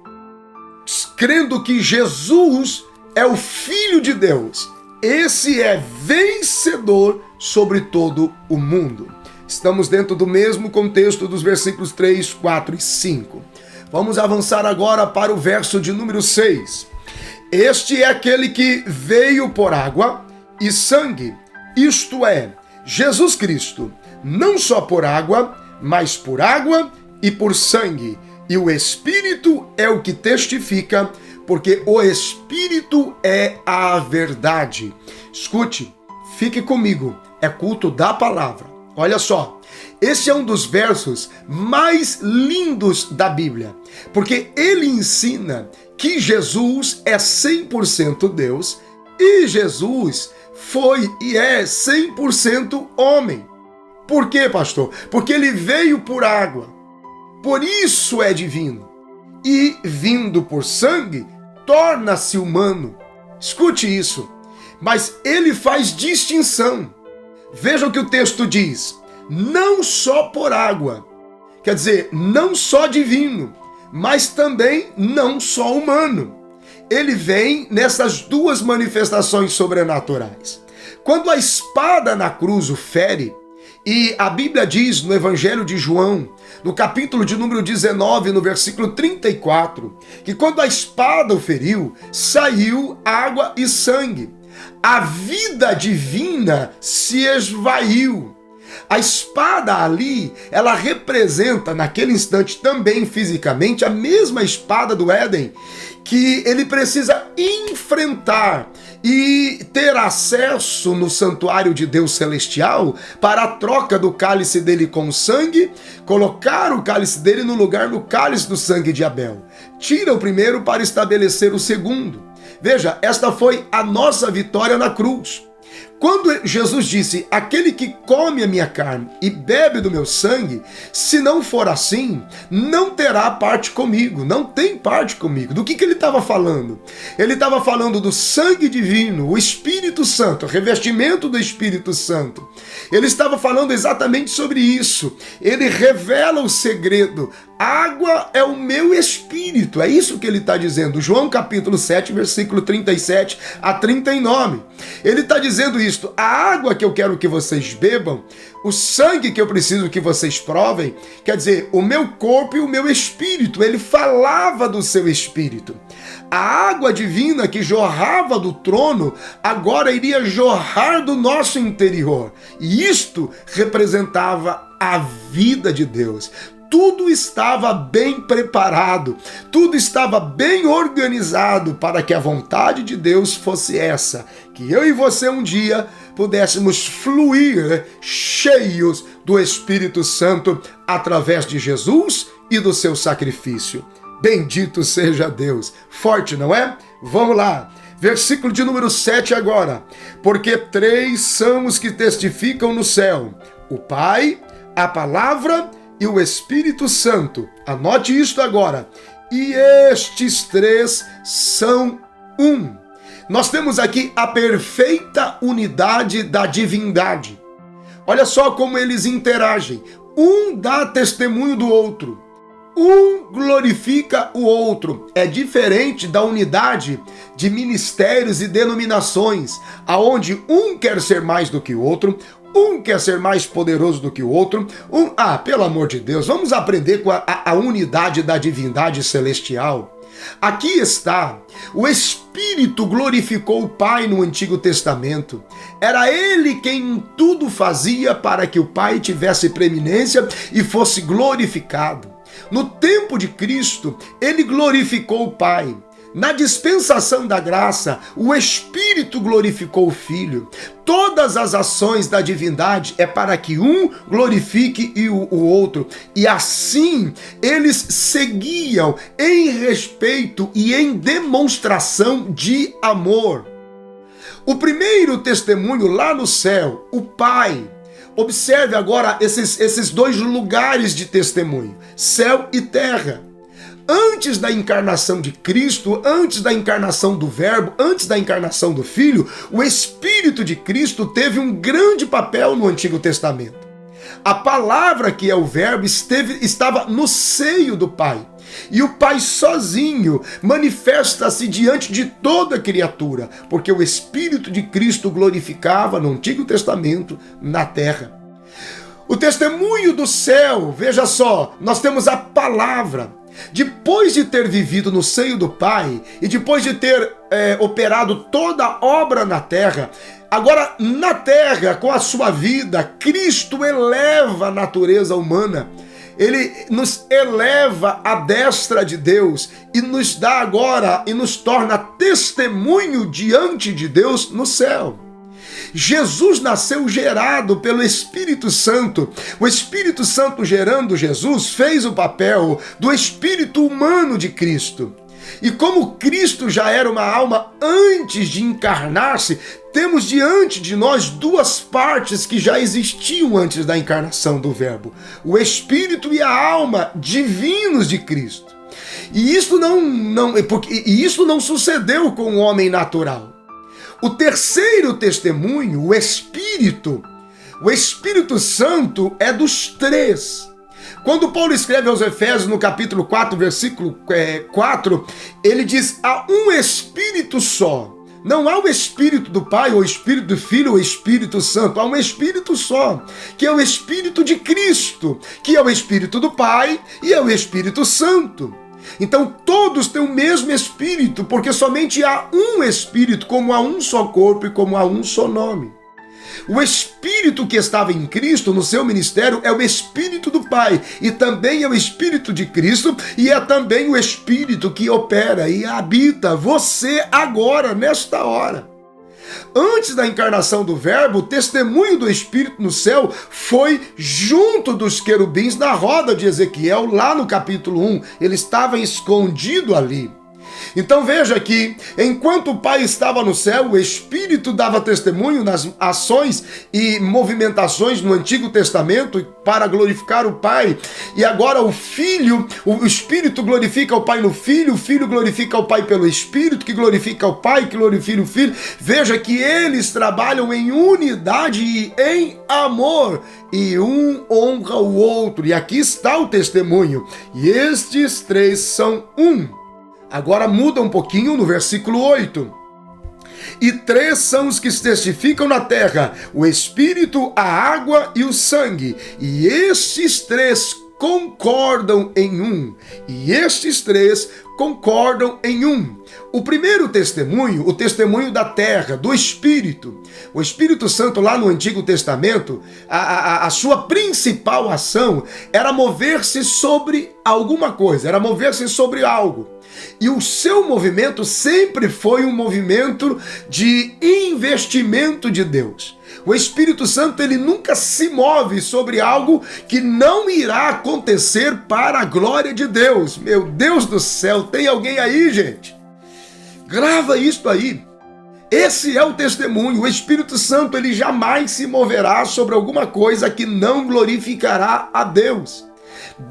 crendo que Jesus é o Filho de Deus, esse é vencedor sobre todo o mundo. Estamos dentro do mesmo contexto dos versículos 3, 4 e 5. Vamos avançar agora para o verso de número 6. Este é aquele que veio por água e sangue, isto é, Jesus Cristo, não só por água, mas por água e por sangue. E o Espírito é o que testifica, porque o Espírito é a verdade. Escute, fique comigo, é culto da palavra. Olha só, esse é um dos versos mais lindos da Bíblia, porque ele ensina que Jesus é 100% Deus e Jesus foi e é 100% homem. Por quê, pastor? Porque ele veio por água, por isso é divino. E vindo por sangue, torna-se humano. Escute isso, mas ele faz distinção. Veja o que o texto diz, não só por água, quer dizer, não só divino, mas também não só humano. Ele vem nessas duas manifestações sobrenaturais. Quando a espada na cruz o fere, e a Bíblia diz no Evangelho de João, no capítulo de número 19, no versículo 34, que quando a espada o feriu, saiu água e sangue. A vida divina se esvaiu. A espada ali, ela representa naquele instante também fisicamente a mesma espada do Éden, que ele precisa enfrentar e ter acesso no santuário de Deus celestial para a troca do cálice dele com o sangue, colocar o cálice dele no lugar do cálice do sangue de Abel. Tira o primeiro para estabelecer o segundo. Veja, esta foi a nossa vitória na cruz. Quando Jesus disse, aquele que come a minha carne e bebe do meu sangue, se não for assim, não terá parte comigo, não tem parte comigo. Do que ele estava falando? Ele estava falando do sangue divino, o Espírito Santo, o revestimento do Espírito Santo. Ele estava falando exatamente sobre isso. Ele revela o segredo. Água é o meu espírito, é isso que ele está dizendo. João capítulo 7, versículo 37 a 39. Ele está dizendo isto, a água que eu quero que vocês bebam, o sangue que eu preciso que vocês provem, quer dizer, o meu corpo e o meu espírito. Ele falava do seu espírito. A água divina que jorrava do trono, agora iria jorrar do nosso interior. E isto representava a vida de Deus. Tudo estava bem preparado, tudo estava bem organizado para que a vontade de Deus fosse essa, que eu e você um dia pudéssemos fluir cheios do Espírito Santo através de Jesus e do seu sacrifício. Bendito seja Deus. Forte, não é? Vamos lá. Versículo de número 7 agora. Porque 3 são os que testificam no céu: o Pai, a Palavra e o Espírito Santo. Anote isto agora. E estes 3 são um. Nós temos aqui a perfeita unidade da divindade. Olha só como eles interagem. Um dá testemunho do outro. Um glorifica o outro. É diferente da unidade de ministérios e denominações, aonde um quer ser mais do que o outro, um quer ser mais poderoso do que o outro. Pelo amor de Deus, vamos aprender com a unidade da divindade celestial. Aqui está, o Espírito glorificou o Pai no Antigo Testamento. Era Ele quem em tudo fazia para que o Pai tivesse preeminência e fosse glorificado. No tempo de Cristo, Ele glorificou o Pai. Na dispensação da graça, o Espírito glorificou o Filho. Todas as ações da divindade é para que um glorifique o outro. E assim, eles seguiam em respeito e em demonstração de amor. O primeiro testemunho lá no céu, o Pai. Observe agora esses 2 lugares de testemunho, céu e terra. Antes da encarnação de Cristo, antes da encarnação do Verbo, antes da encarnação do Filho, o Espírito de Cristo teve um grande papel no Antigo Testamento. A palavra, que é o Verbo, estava no seio do Pai. E o Pai sozinho manifesta-se diante de toda criatura, porque o Espírito de Cristo glorificava no Antigo Testamento na terra. O testemunho do céu, veja só, nós temos a palavra. Depois de ter vivido no seio do Pai e depois de ter operado toda a obra na terra, agora na terra, com a sua vida, Cristo eleva a natureza humana. Ele nos eleva à destra de Deus e nos dá agora e nos torna testemunho diante de Deus no céu. Jesus nasceu gerado pelo Espírito Santo. O Espírito Santo gerando Jesus fez o papel do espírito humano de Cristo. E como Cristo já era uma alma antes de encarnar-se, temos diante de nós 2 partes que já existiam antes da encarnação do Verbo: o Espírito e a alma divinos de Cristo. E isso não sucedeu com o homem natural. O terceiro testemunho, o Espírito Santo é dos 3. Quando Paulo escreve aos Efésios, no capítulo 4, versículo 4, ele diz: há um Espírito só. Não há o Espírito do Pai, ou o Espírito do Filho, ou o Espírito Santo. Há um Espírito só, que é o Espírito de Cristo, que é o Espírito do Pai e é o Espírito Santo. Então todos têm o mesmo Espírito, porque somente há um Espírito, como há um só corpo e como há um só nome. O Espírito que estava em Cristo no seu ministério é o Espírito do Pai e também é o Espírito de Cristo e é também o Espírito que opera e habita você agora, nesta hora. Antes da encarnação do Verbo, o testemunho do Espírito no céu foi junto dos querubins na roda de Ezequiel, lá no capítulo 1. Ele estava escondido ali. Então veja que, enquanto o Pai estava no céu, o Espírito dava testemunho nas ações e movimentações no Antigo Testamento para glorificar o Pai. E agora o Filho, o Espírito glorifica o Pai no Filho, o Filho glorifica o Pai pelo Espírito, que glorifica o Pai, que glorifica o Filho. Veja que eles trabalham em unidade e em amor, e um honra o outro. E aqui está o testemunho. E estes três são um. Agora muda um pouquinho no versículo 8. E três são os que testificam na terra: o Espírito, a água e o sangue. E estes três concordam em um. E estes três concordam em um. O primeiro testemunho, o testemunho da terra, do Espírito. O Espírito Santo lá no Antigo Testamento, a sua principal ação era mover-se sobre alguma coisa, era mover-se sobre algo. E o seu movimento sempre foi um movimento de investimento de Deus. O Espírito Santo, ele nunca se move sobre algo que não irá acontecer para a glória de Deus. Meu Deus do céu, tem alguém aí, gente? Grava isto aí. Esse é o testemunho. O Espírito Santo, ele jamais se moverá sobre alguma coisa que não glorificará a Deus.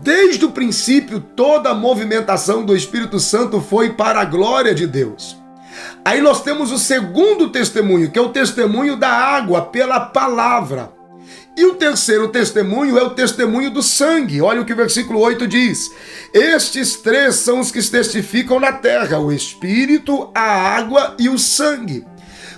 Desde o princípio, toda a movimentação do Espírito Santo foi para a glória de Deus. Aí nós temos o segundo testemunho, que é o testemunho da água pela palavra. E o terceiro testemunho é o testemunho do sangue. Olha o que o versículo 8 diz. Estes três são os que testificam na terra: o Espírito, a água e o sangue.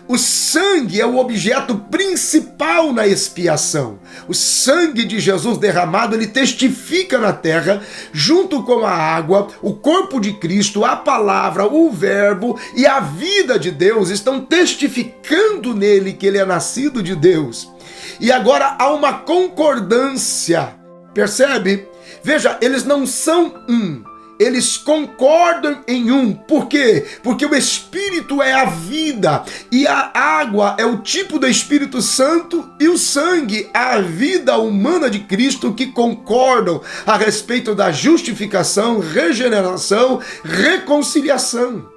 O sangue é o objeto principal na expiação. O sangue de Jesus derramado, ele testifica na terra, junto com a água, o corpo de Cristo, a palavra, o verbo e a vida de Deus estão testificando nele que ele é nascido de Deus. E agora há uma concordância, percebe? Veja, eles não são um. Eles concordam em um. Por quê? Porque o Espírito é a vida e a água é o tipo do Espírito Santo e o sangue é a vida humana de Cristo, que concordam a respeito da justificação, regeneração, reconciliação.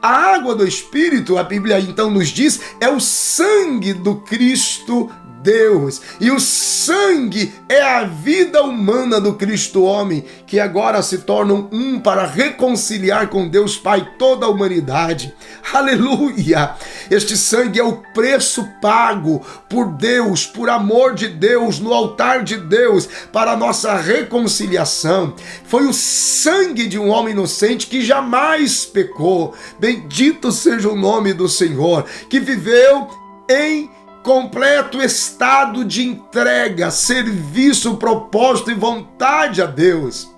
A água do Espírito, a Bíblia então nos diz, é o sangue do Cristo Deus. E o sangue é a vida humana do Cristo homem, que agora se tornam um para reconciliar com Deus Pai toda a humanidade. Aleluia! Este sangue é o preço pago por Deus, por amor de Deus, no altar de Deus, para a nossa reconciliação. Foi o sangue de um homem inocente que jamais pecou. Bendito seja o nome do Senhor, que viveu em completo estado de entrega, serviço, propósito e vontade a Deus.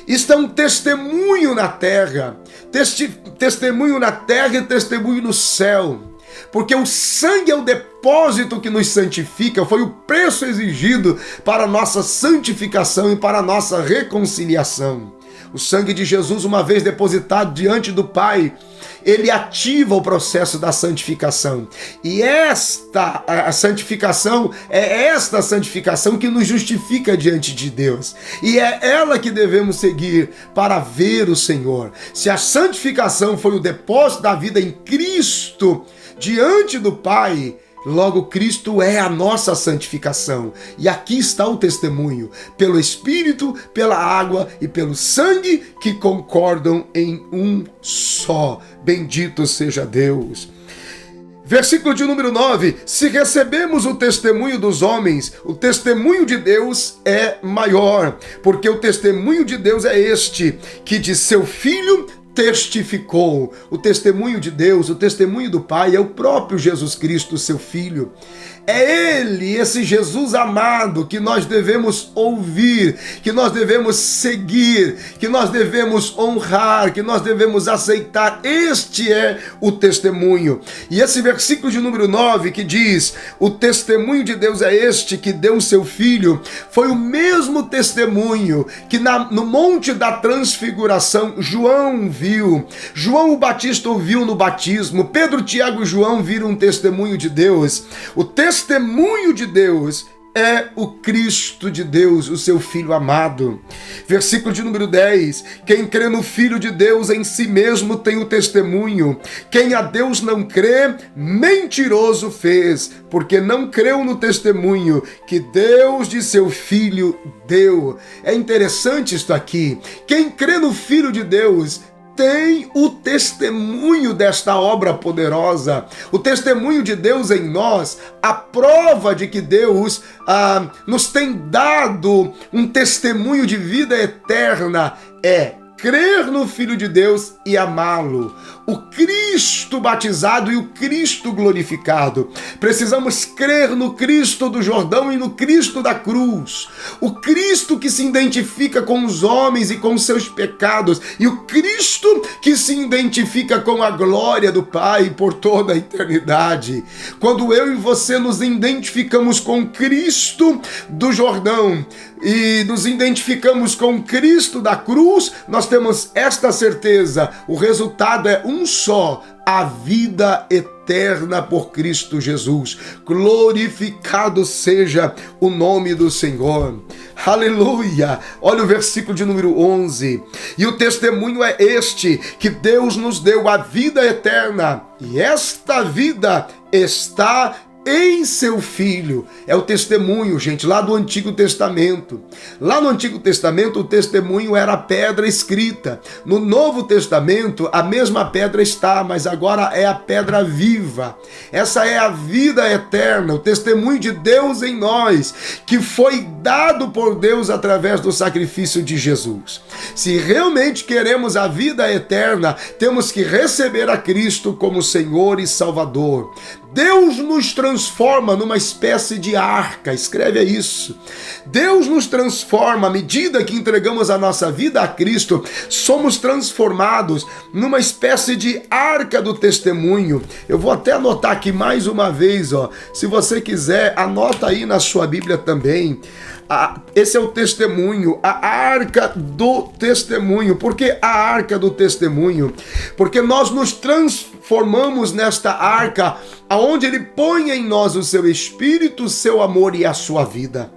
Isto é um testemunho na terra, testemunho na terra e testemunho no céu, porque o sangue é o depósito que nos santifica, foi o preço exigido para a nossa santificação e para a nossa reconciliação. O sangue de Jesus, uma vez depositado diante do Pai, ele ativa o processo da santificação. E esta santificação que nos justifica diante de Deus. E é ela que devemos seguir para ver o Senhor. Se a santificação foi o depósito da vida em Cristo diante do Pai, logo Cristo é a nossa santificação. E aqui está o testemunho, pelo Espírito, pela água e pelo sangue, que concordam em um só. Bendito seja Deus. Versículo de número 9. Se recebemos o testemunho dos homens, o testemunho de Deus é maior, porque o testemunho de Deus é este, que de seu Filho testificou. O testemunho de Deus, o testemunho do Pai é o próprio Jesus Cristo, seu Filho. É Ele, esse Jesus amado, que nós devemos ouvir, que nós devemos seguir, que nós devemos honrar, que nós devemos aceitar. Este é o testemunho. E esse versículo de número 9 que diz: o testemunho de Deus é este, que deu o seu Filho, foi o mesmo testemunho que no Monte da Transfiguração João viu. João o Batista ouviu no batismo. Pedro, Tiago e João viram um testemunho de Deus. O testemunho de Deus é o Cristo de Deus, o seu Filho amado. Versículo de número 10. Quem crê no Filho de Deus em si mesmo tem o testemunho. Quem a Deus não crê, mentiroso fez, porque não creu no testemunho que Deus de seu Filho deu. É interessante isto aqui. Quem crê no Filho de Deus tem o testemunho desta obra poderosa, o testemunho de Deus em nós, a prova de que Deus nos tem dado um testemunho de vida eterna é crer no Filho de Deus e amá-lo. O Cristo batizado e o Cristo glorificado. Precisamos crer no Cristo do Jordão e no Cristo da cruz. O Cristo que se identifica com os homens e com seus pecados. E o Cristo que se identifica com a glória do Pai por toda a eternidade. Quando eu e você nos identificamos com Cristo do Jordão e nos identificamos com Cristo da cruz, nós temos esta certeza: o resultado é um só, a vida eterna por Cristo Jesus. Glorificado seja o nome do Senhor. Aleluia! Olha o versículo de número 11. E o testemunho é este, que Deus nos deu a vida eterna, e esta vida está em seu Filho. É o testemunho, gente, lá do Antigo Testamento. Lá no Antigo Testamento o testemunho era a pedra escrita. No Novo Testamento a mesma pedra está, mas agora é a pedra viva. Essa é a vida eterna, o testemunho de Deus em nós, que foi dado por Deus através do sacrifício de Jesus. Se realmente queremos a vida eterna, temos que receber a Cristo como Senhor e Salvador. Deus nos transforma numa espécie de arca, escreve isso. Deus nos transforma, à medida que entregamos a nossa vida a Cristo, somos transformados numa espécie de arca do testemunho. Eu vou até anotar aqui mais uma vez, se você quiser, anota aí na sua Bíblia também. Esse é o testemunho, a arca do testemunho. Por que a arca do testemunho? Porque nós nos transformamos nesta arca, aonde Ele põe em nós o seu Espírito, o seu amor e a sua vida.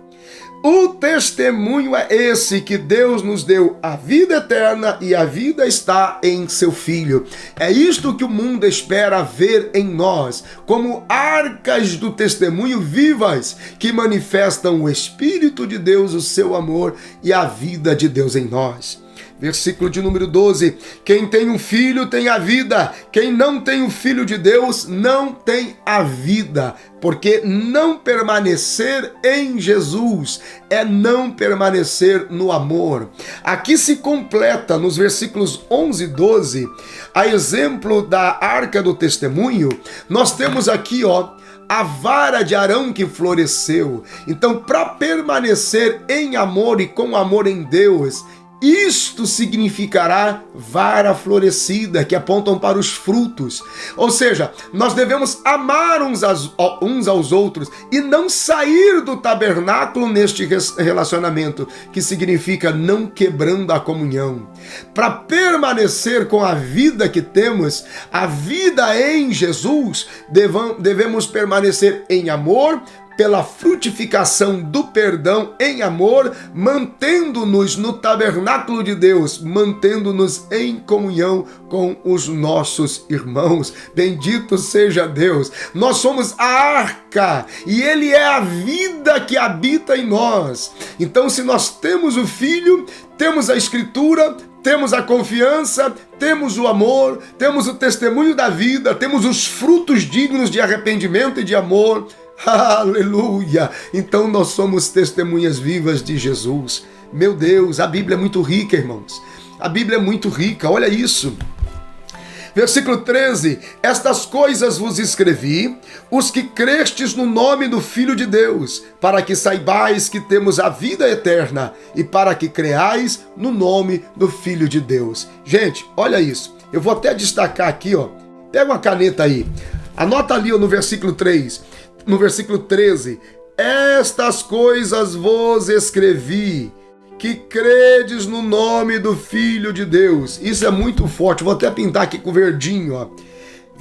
O testemunho é esse, que Deus nos deu a vida eterna e a vida está em seu Filho. É isto que o mundo espera ver em nós, como arcas do testemunho vivas, que manifestam o Espírito de Deus, o seu amor e a vida de Deus em nós. Versículo de número 12. Quem tem um filho tem a vida. Quem não tem o Filho de Deus não tem a vida. Porque não permanecer em Jesus é não permanecer no amor. Aqui se completa nos versículos 11 e 12, a exemplo da arca do testemunho, nós temos aqui, a vara de Arão que floresceu. Então, para permanecer em amor e com amor em Deus, isto significará vara florescida, que apontam para os frutos. Ou seja, nós devemos amar uns aos outros e não sair do tabernáculo neste relacionamento, que significa não quebrando a comunhão. Para permanecer com a vida que temos, a vida em Jesus, devemos permanecer em amor, pela frutificação do perdão em amor, mantendo-nos no tabernáculo de Deus, mantendo-nos em comunhão com os nossos irmãos. Bendito seja Deus. Nós somos a arca e Ele é a vida que habita em nós. Então, se nós temos o Filho, temos a Escritura, temos a confiança, temos o amor, temos o testemunho da vida, temos os frutos dignos de arrependimento e de amor. Aleluia! Então nós somos testemunhas vivas de Jesus. Meu Deus, a Bíblia é muito rica, irmãos. A Bíblia é muito rica, olha isso. Versículo 13. Estas coisas vos escrevi, os que crestes no nome do Filho de Deus, para que saibais que temos a vida eterna e para que creais no nome do Filho de Deus. Gente, olha isso. Eu vou até destacar aqui, Pega uma caneta aí. Anota ali no versículo 3. No versículo 13, estas coisas vos escrevi, que credes no nome do Filho de Deus. Isso é muito forte, vou até pintar aqui com verdinho,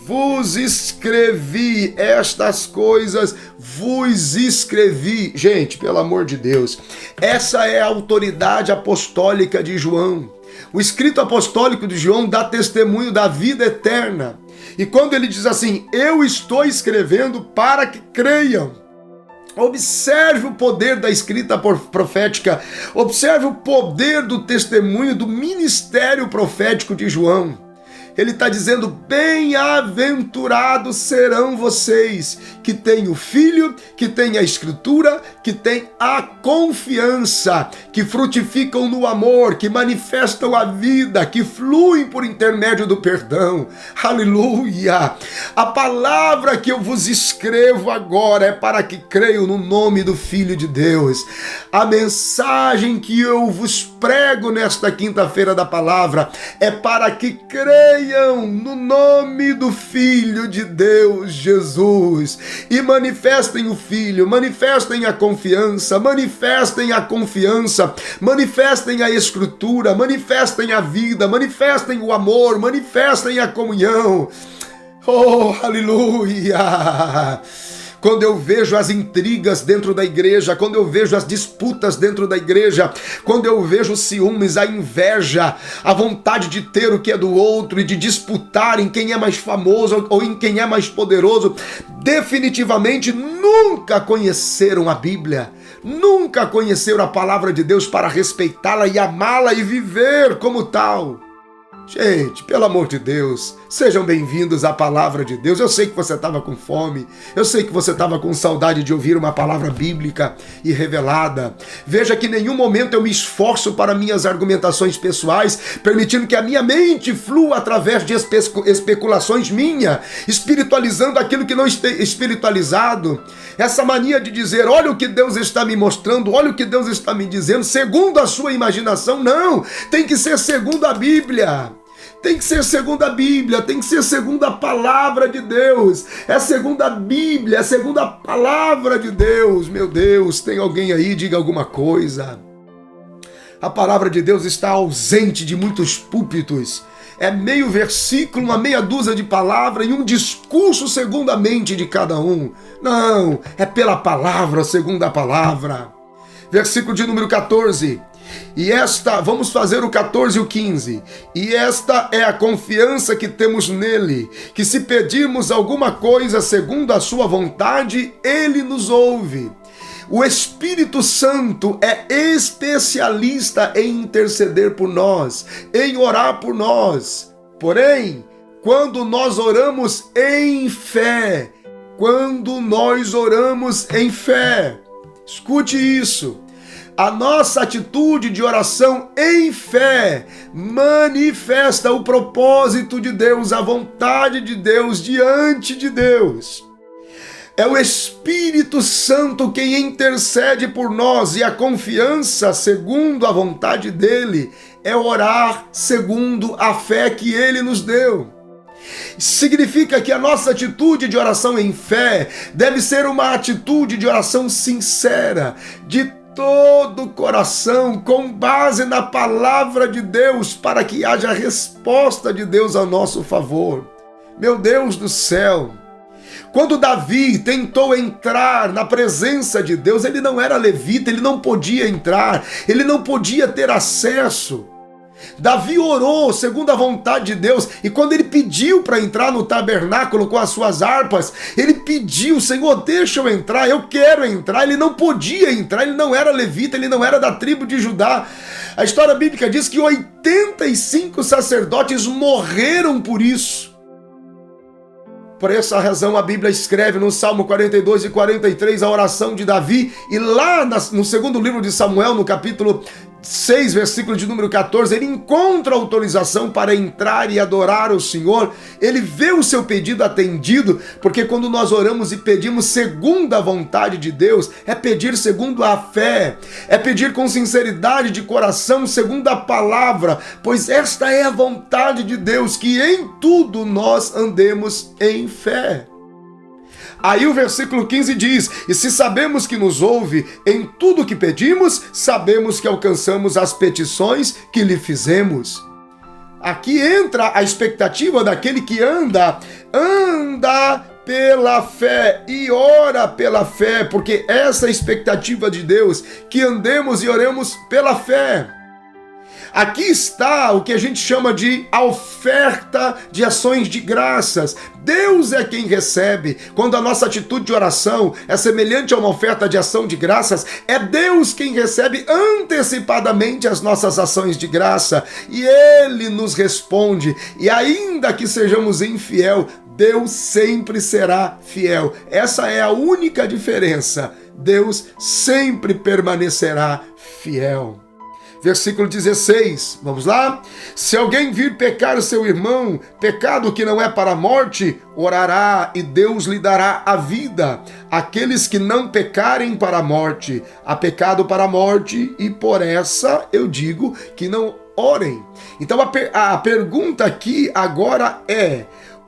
vos escrevi estas coisas, vos escrevi. Gente, pelo amor de Deus, essa é a autoridade apostólica de João. O escrito apostólico de João dá testemunho da vida eterna. E quando ele diz assim, eu estou escrevendo para que creiam. Observe o poder da escrita profética, observe o poder do testemunho do ministério profético de João. Ele está dizendo, bem-aventurados serão vocês que têm o Filho, que têm a Escritura, que têm a confiança, que frutificam no amor, que manifestam a vida, que fluem por intermédio do perdão. Aleluia! A palavra que eu vos escrevo agora é para que creiam no nome do Filho de Deus. A mensagem que eu vos prego nesta quinta-feira da palavra é para que creiam no nome do Filho de Deus, Jesus, e manifestem o Filho, manifestem a confiança, manifestem a Escritura, manifestem a vida, manifestem o amor, manifestem a comunhão. Oh, aleluia! Quando eu vejo as intrigas dentro da igreja, quando eu vejo as disputas dentro da igreja, quando eu vejo os ciúmes, a inveja, a vontade de ter o que é do outro e de disputar em quem é mais famoso ou em quem é mais poderoso, definitivamente nunca conheceram a Bíblia, nunca conheceram a palavra de Deus para respeitá-la e amá-la e viver como tal. Gente, pelo amor de Deus, sejam bem-vindos à palavra de Deus. Eu sei que você estava com fome, eu sei que você estava com saudade de ouvir uma palavra bíblica e revelada. Veja que em nenhum momento eu me esforço para minhas argumentações pessoais, permitindo que a minha mente flua através de especulações minhas, espiritualizando aquilo que não está espiritualizado. Essa mania de dizer, olha o que Deus está me mostrando, olha o que Deus está me dizendo, segundo a sua imaginação, não, tem que ser segundo a Bíblia. Tem que ser segundo a Bíblia, tem que ser segundo a palavra de Deus. É segundo a Bíblia, é segundo a palavra de Deus. Meu Deus, tem alguém aí? Diga alguma coisa. A palavra de Deus está ausente de muitos púlpitos. É meio versículo, uma meia dúzia de palavras e um discurso segundo a mente de cada um. Não, é pela palavra, segundo a palavra. Versículo de número 14. Vamos fazer o 14 e o 15. E esta é a confiança que temos nele, que se pedirmos alguma coisa segundo a sua vontade, ele nos ouve. O Espírito Santo é especialista em interceder por nós, em orar por nós. Porém, quando nós oramos em fé, escute isso. A nossa atitude de oração em fé manifesta o propósito de Deus, a vontade de Deus diante de Deus. É o Espírito Santo quem intercede por nós e a confiança, segundo a vontade dele, é orar segundo a fé que ele nos deu. Significa que a nossa atitude de oração em fé deve ser uma atitude de oração sincera, de todo o coração, com base na palavra de Deus, para que haja resposta de Deus a nosso favor. Meu Deus do céu! Quando Davi tentou entrar na presença de Deus, ele não era levita, ele não podia entrar, ele não podia ter acesso. Davi orou segundo a vontade de Deus, e quando ele pediu para entrar no tabernáculo com as suas harpas, ele pediu, Senhor, deixa eu entrar, eu quero entrar. Ele não podia entrar, ele não era levita, ele não era da tribo de Judá. A história bíblica diz que 85 sacerdotes morreram por isso. Por essa razão a Bíblia escreve no Salmo 42 e 43 a oração de Davi, e lá no segundo livro de Samuel, no capítulo 6, versículo de número 14, ele encontra autorização para entrar e adorar o Senhor. Ele vê o seu pedido atendido, porque quando nós oramos e pedimos segundo a vontade de Deus, é pedir segundo a fé, é pedir com sinceridade de coração, segundo a palavra, pois esta é a vontade de Deus, que em tudo nós andemos em fé. Aí o versículo 15 diz, e se sabemos que nos ouve em tudo que pedimos, sabemos que alcançamos as petições que lhe fizemos. Aqui entra a expectativa daquele que anda pela fé e ora pela fé, porque essa é a expectativa de Deus, que andemos e oremos pela fé. Aqui está o que a gente chama de a oferta de ações de graças. Deus é quem recebe. Quando a nossa atitude de oração é semelhante a uma oferta de ação de graças, é Deus quem recebe antecipadamente as nossas ações de graça. E Ele nos responde. E ainda que sejamos infiel, Deus sempre será fiel. Essa é a única diferença. Deus sempre permanecerá fiel. Versículo 16, vamos lá? Se alguém vir pecar seu irmão, pecado que não é para a morte, orará e Deus lhe dará a vida. Aqueles que não pecarem para a morte, há pecado para a morte, e por essa eu digo que não orem. Então a pergunta aqui agora é: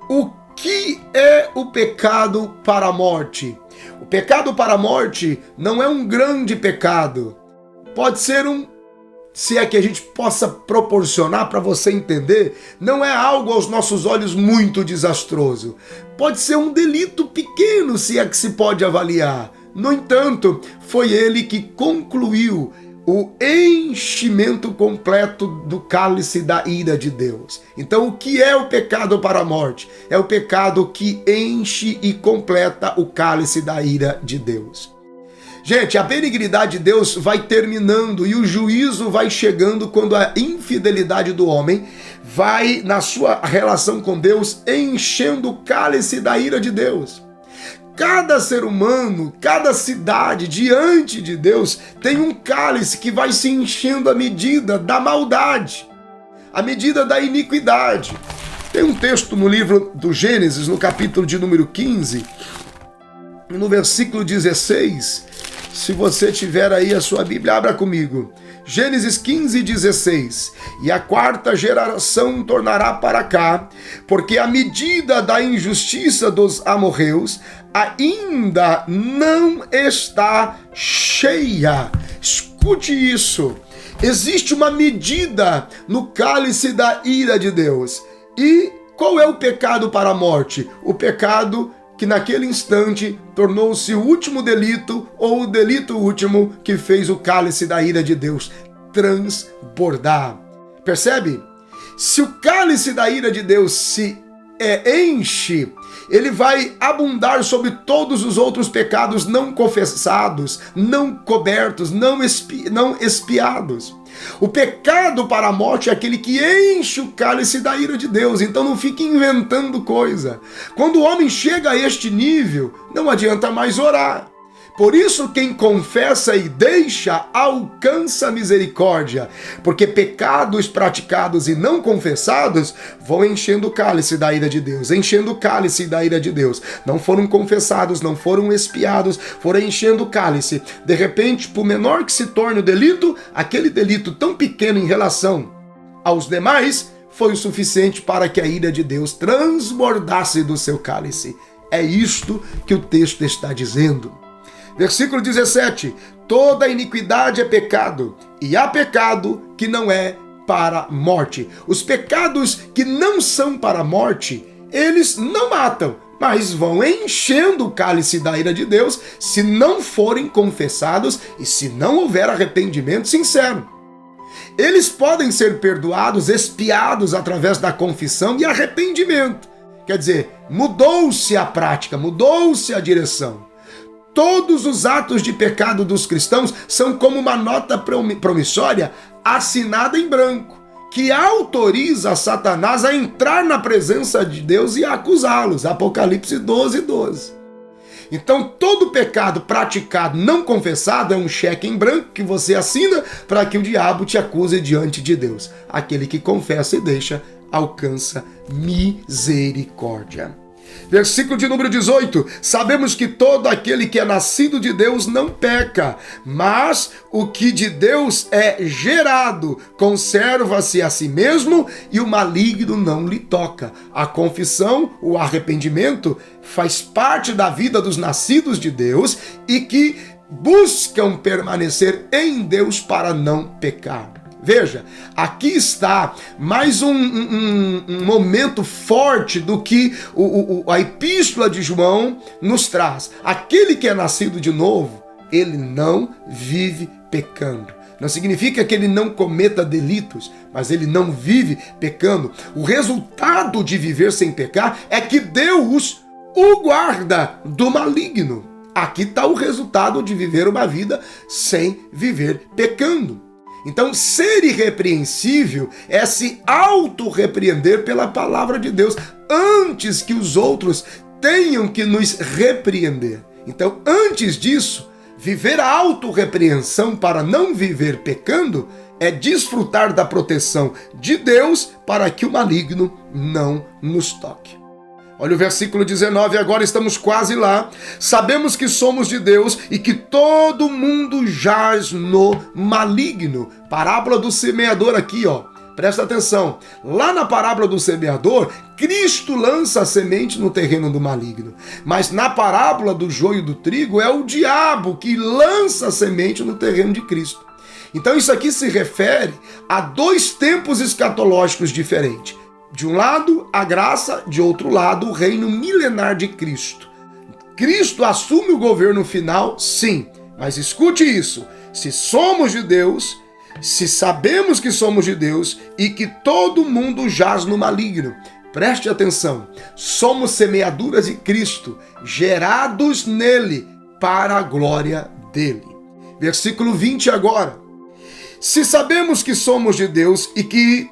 o que é o pecado para a morte? O pecado para a morte não é um grande pecado. Pode ser se é que a gente possa proporcionar para você entender, não é algo aos nossos olhos muito desastroso. Pode ser um delito pequeno, se é que se pode avaliar. No entanto, foi ele que concluiu o enchimento completo do cálice da ira de Deus. Então, o que é o pecado para a morte? É o pecado que enche e completa o cálice da ira de Deus. Gente, a benignidade de Deus vai terminando e o juízo vai chegando quando a infidelidade do homem vai, na sua relação com Deus, enchendo o cálice da ira de Deus. Cada ser humano, cada cidade diante de Deus tem um cálice que vai se enchendo à medida da maldade, à medida da iniquidade. Tem um texto no livro do Gênesis, no capítulo de número 15, no versículo 16, se você tiver aí a sua Bíblia, abra comigo. Gênesis 15, 16. E a quarta geração tornará para cá, porque a medida da injustiça dos amorreus ainda não está cheia. Escute isso. Existe uma medida no cálice da ira de Deus. E qual é o pecado para a morte? O pecado que naquele instante tornou-se o último delito, ou o delito último que fez o cálice da ira de Deus transbordar. Percebe? Se o cálice da ira de Deus se enche, ele vai abundar sobre todos os outros pecados não confessados, não cobertos, não expiados. O pecado para a morte é aquele que enche o cálice da ira de Deus, então não fique inventando coisa. Quando o homem chega a este nível, não adianta mais orar. Por isso, quem confessa e deixa alcança misericórdia, porque pecados praticados e não confessados vão enchendo o cálice da ira de Deus, enchendo o cálice da ira de Deus. Não foram confessados, não foram expiados, foram enchendo o cálice. De repente, por menor que se torne o delito, aquele delito tão pequeno em relação aos demais foi o suficiente para que a ira de Deus transbordasse do seu cálice. É isto que o texto está dizendo. Versículo 17, toda iniquidade é pecado, e há pecado que não é para a morte. Os pecados que não são para a morte, eles não matam, mas vão enchendo o cálice da ira de Deus se não forem confessados e se não houver arrependimento sincero. Eles podem ser perdoados, expiados através da confissão e arrependimento. Quer dizer, mudou-se a prática, mudou-se a direção. Todos os atos de pecado dos cristãos são como uma nota promissória assinada em branco, que autoriza Satanás a entrar na presença de Deus e a acusá-los. Apocalipse 12, 12. Então, todo pecado praticado não confessado é um cheque em branco que você assina para que o diabo te acuse diante de Deus. Aquele que confessa e deixa alcança misericórdia. Versículo de número 18, sabemos que todo aquele que é nascido de Deus não peca, mas o que de Deus é gerado conserva-se a si mesmo e o maligno não lhe toca. A confissão, o arrependimento, faz parte da vida dos nascidos de Deus e que buscam permanecer em Deus para não pecar. Veja, aqui está mais um momento forte do que a epístola de João nos traz. Aquele que é nascido de novo, ele não vive pecando. Não significa que ele não cometa delitos, mas ele não vive pecando. O resultado de viver sem pecar é que Deus o guarda do maligno. Aqui está o resultado de viver uma vida sem viver pecando. Então, ser irrepreensível é se auto-repreender pela palavra de Deus, antes que os outros tenham que nos repreender. Então, antes disso, viver a auto-repreensão para não viver pecando é desfrutar da proteção de Deus para que o maligno não nos toque. Olha o versículo 19, agora estamos quase lá. Sabemos que somos de Deus e que todo mundo jaz no maligno. Parábola do semeador aqui, ó. Presta atenção. Lá na parábola do semeador, Cristo lança a semente no terreno do maligno. Mas na parábola do joio e do trigo, é o diabo que lança a semente no terreno de Cristo. Então isso aqui se refere a dois tempos escatológicos diferentes. De um lado, a graça, de outro lado, o reino milenar de Cristo. Cristo assume o governo final, sim, mas escute isso, se somos de Deus, se sabemos que somos de Deus e que todo mundo jaz no maligno, preste atenção, somos semeaduras de Cristo, gerados nele para a glória dele. Versículo 20 agora. Se sabemos que somos de Deus e que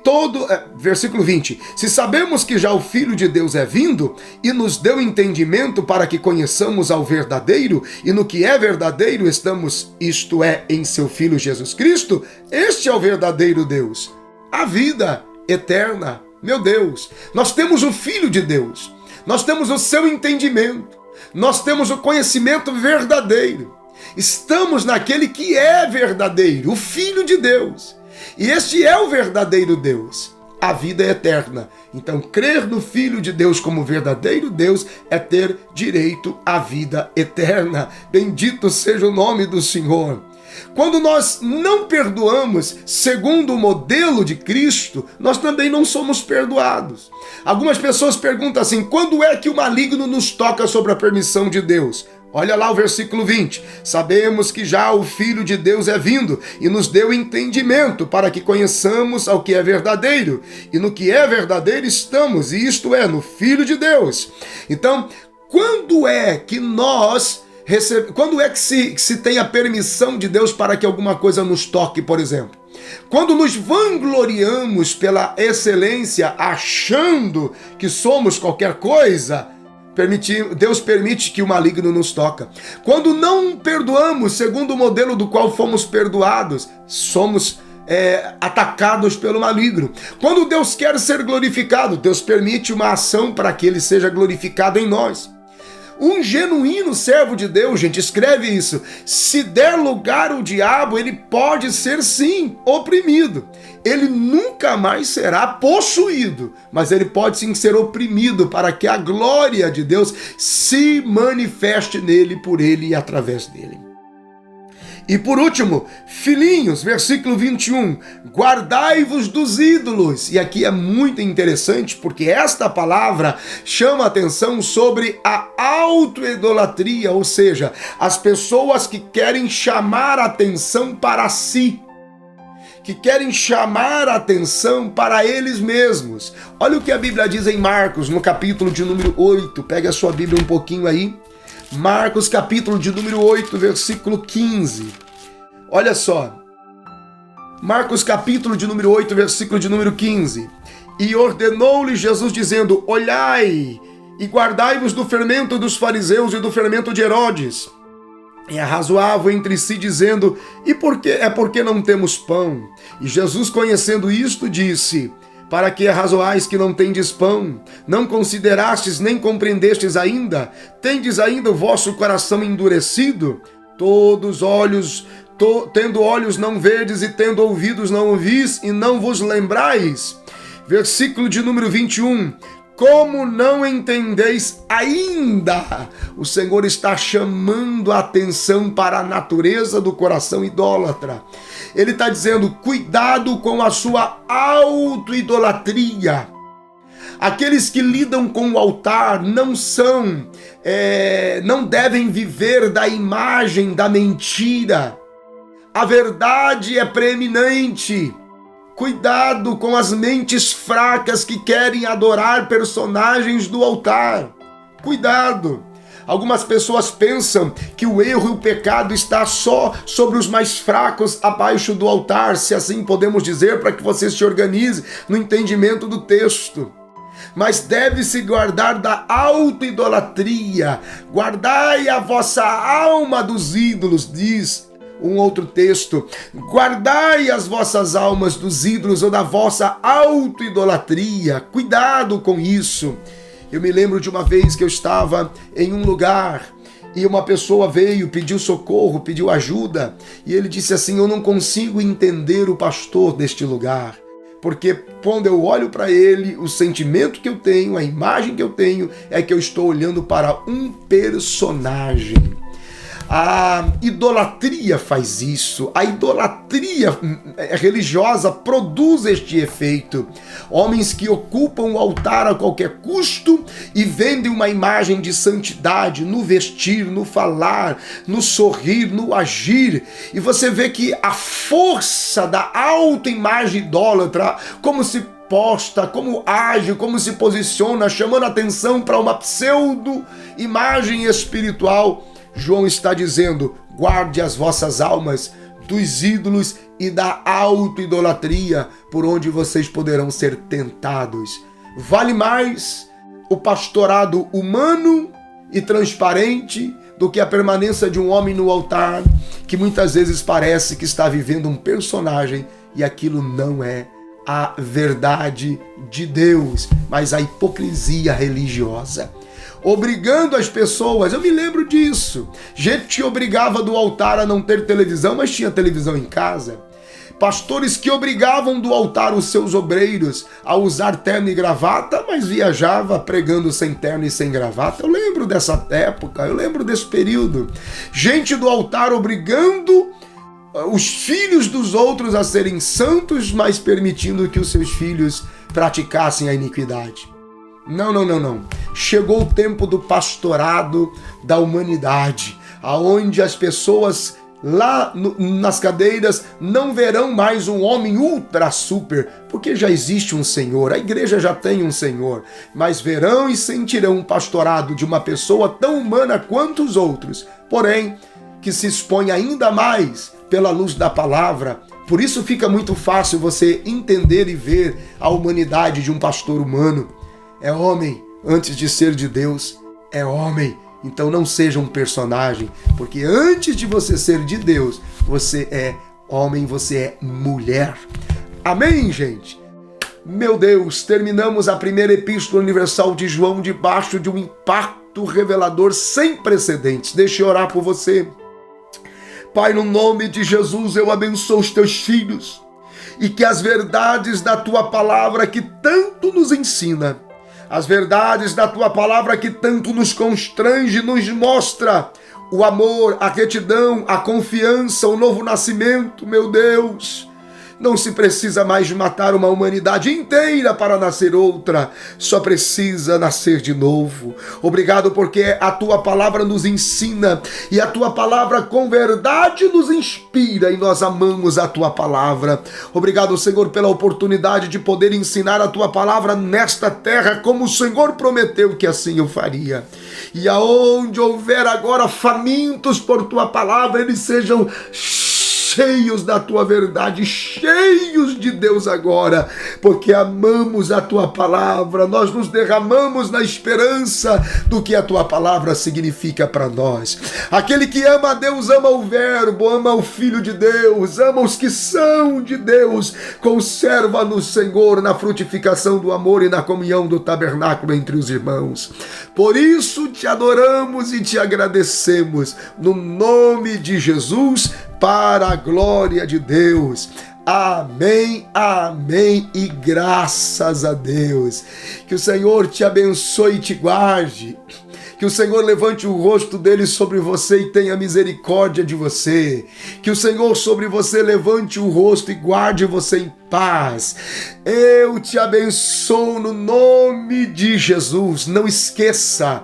versículo 20. Se sabemos que já o Filho de Deus é vindo e nos deu entendimento para que conheçamos ao verdadeiro, e no que é verdadeiro estamos, isto é, em seu Filho Jesus Cristo, este é o verdadeiro Deus. A vida eterna, meu Deus. Nós temos o Filho de Deus. Nós temos o seu entendimento. Nós temos o conhecimento verdadeiro. Estamos naquele que é verdadeiro, o Filho de Deus. E este é o verdadeiro Deus, a vida eterna. Então, crer no Filho de Deus como verdadeiro Deus é ter direito à vida eterna. Bendito seja o nome do Senhor. Quando nós não perdoamos segundo o modelo de Cristo, nós também não somos perdoados. Algumas pessoas perguntam assim, quando é que o maligno nos toca sobre a permissão de Deus? Olha lá o versículo 20. Sabemos que já o Filho de Deus é vindo e nos deu entendimento para que conheçamos ao que é verdadeiro. E no que é verdadeiro estamos, e isto é, no Filho de Deus. Então, quando é que se tem a permissão de Deus para que alguma coisa nos toque, por exemplo? Quando nos vangloriamos pela excelência, achando que somos qualquer coisa, Deus permite que o maligno nos toca. Quando não perdoamos segundo o modelo do qual fomos perdoados, somos atacados pelo maligno. Quando Deus quer ser glorificado, Deus permite uma ação para que ele seja glorificado em nós. Um genuíno servo de Deus, gente, escreve isso. Se der lugar ao diabo, ele pode ser sim oprimido. Ele nunca mais será possuído, mas ele pode sim ser oprimido para que a glória de Deus se manifeste nele, por ele e através dele. E por último, filhinhos, versículo 21, guardai-vos dos ídolos. E aqui é muito interessante porque esta palavra chama a atenção sobre a autoidolatria, ou seja, as pessoas que querem chamar a atenção para si, que querem chamar a atenção para eles mesmos. Olha o que a Bíblia diz em Marcos, no capítulo de número 8, pega a sua Bíblia um pouquinho aí, Marcos capítulo de número 8, versículo 15. Olha só. Marcos capítulo de número 8, versículo de número 15. E ordenou-lhe Jesus dizendo, olhai e guardai-vos do fermento dos fariseus e do fermento de Herodes. E arrazoavam entre si dizendo, e por que? É porque não temos pão. E Jesus, conhecendo isto, disse, para que arrazoais que não tendes pão? Não considerastes nem compreendestes ainda? Tendes ainda o vosso coração endurecido? Tendo olhos não vedes e tendo ouvidos não ouvis e não vos lembrais? Versículo de número 21. Como não entendeis ainda? O Senhor está chamando a atenção para a natureza do coração idólatra. Ele está dizendo, cuidado com a sua autoidolatria. Aqueles que lidam com o altar não devem viver da imagem da mentira. A verdade é preeminente. Cuidado com as mentes fracas que querem adorar personagens do altar. Cuidado. Algumas pessoas pensam que o erro e o pecado está só sobre os mais fracos abaixo do altar, se assim podemos dizer, para que você se organize no entendimento do texto. Mas deve-se guardar da autoidolatria. Guardai a vossa alma dos ídolos, diz um outro texto. Guardai as vossas almas dos ídolos ou da vossa autoidolatria. Cuidado com isso. Eu me lembro de uma vez que eu estava em um lugar e uma pessoa veio, pediu socorro, pediu ajuda, e ele disse assim, eu não consigo entender o pastor deste lugar, porque quando eu olho para ele, o sentimento que eu tenho, a imagem que eu tenho, é que eu estou olhando para um personagem. A idolatria faz isso, a idolatria religiosa produz este efeito. Homens que ocupam o altar a qualquer custo e vendem uma imagem de santidade no vestir, no falar, no sorrir, no agir. E você vê que a força da autoimagem idólatra, como se posta, como age, como se posiciona, chamando atenção para uma pseudo-imagem espiritual. João está dizendo, guarde as vossas almas dos ídolos e da autoidolatria, por onde vocês poderão ser tentados. Vale mais o pastorado humano e transparente do que a permanência de um homem no altar, que muitas vezes parece que está vivendo um personagem, e aquilo não é a verdade de Deus, mas a hipocrisia religiosa. Obrigando as pessoas, eu me lembro disso. Gente que obrigava do altar a não ter televisão, mas tinha televisão em casa. Pastores que obrigavam do altar os seus obreiros a usar terno e gravata, mas viajava pregando sem terno e sem gravata. Eu lembro dessa época, eu lembro desse período. Gente do altar obrigando os filhos dos outros a serem santos, mas permitindo que os seus filhos praticassem a iniquidade. Não. Chegou o tempo do pastorado da humanidade, aonde as pessoas lá nas cadeiras não verão mais um homem ultra super, porque já existe um Senhor, a igreja já tem um Senhor, mas verão e sentirão um pastorado de uma pessoa tão humana quanto os outros, porém que se expõe ainda mais pela luz da palavra. Por isso fica muito fácil você entender e ver a humanidade de um pastor humano. É homem, antes de ser de Deus, é homem. Então não seja um personagem, porque antes de você ser de Deus, você é homem, você é mulher. Amém, gente? Meu Deus, terminamos a primeira epístola universal de João debaixo de um impacto revelador sem precedentes. Deixa eu orar por você. Pai, no nome de Jesus, eu abençoo os teus filhos e que as verdades da tua palavra que tanto nos ensina, as verdades da tua palavra que tanto nos constrange, nos mostra o amor, a retidão, a confiança, o novo nascimento, meu Deus. Não se precisa mais matar uma humanidade inteira para nascer outra, só precisa nascer de novo. Obrigado porque a tua palavra nos ensina e a tua palavra com verdade nos inspira e nós amamos a tua palavra. Obrigado, Senhor, pela oportunidade de poder ensinar a tua palavra nesta terra, como o Senhor prometeu que assim eu faria. E aonde houver agora famintos por tua palavra, eles sejam cheios da tua verdade, cheios de Deus agora, porque amamos a tua palavra, nós nos derramamos na esperança do que a tua palavra significa para nós. Aquele que ama a Deus, ama o Verbo, ama o Filho de Deus, ama os que são de Deus, conserva-nos, Senhor, na frutificação do amor e na comunhão do tabernáculo entre os irmãos. Por isso te adoramos e te agradecemos, no nome de Jesus, para a glória de Deus. Amém, amém e graças a Deus. Que o Senhor te abençoe e te guarde. Que Que o Senhor levante o rosto dele sobre você e tenha misericórdia de você. Que o Senhor sobre você levante o rosto e guarde você em paz. Eu te abençoo no nome de Jesus. Não esqueça,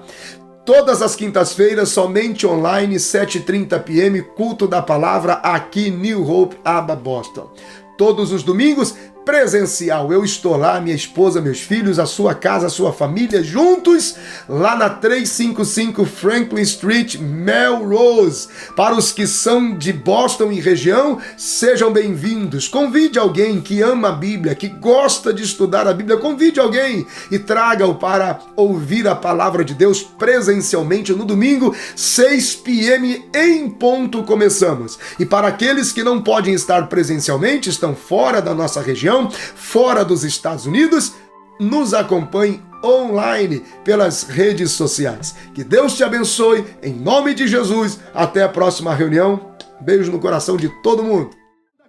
todas as quintas-feiras, somente online, 7h30 p.m., culto da palavra aqui, New Hope, Aba, Boston. Todos os domingos, presencial. Eu estou lá, minha esposa, meus filhos, a sua casa, a sua família, juntos, lá na 355 Franklin Street, Melrose. Para os que são de Boston e região, sejam bem-vindos. Convide alguém que ama a Bíblia, que gosta de estudar a Bíblia, convide alguém e traga-o para ouvir a palavra de Deus presencialmente no domingo, 6 p.m. em ponto começamos. E para aqueles que não podem estar presencialmente, estão fora da nossa região, fora dos Estados Unidos, nos acompanhe online pelas redes sociais. Que Deus te abençoe, em nome de Jesus. Até a próxima reunião. Beijo no coração de todo mundo.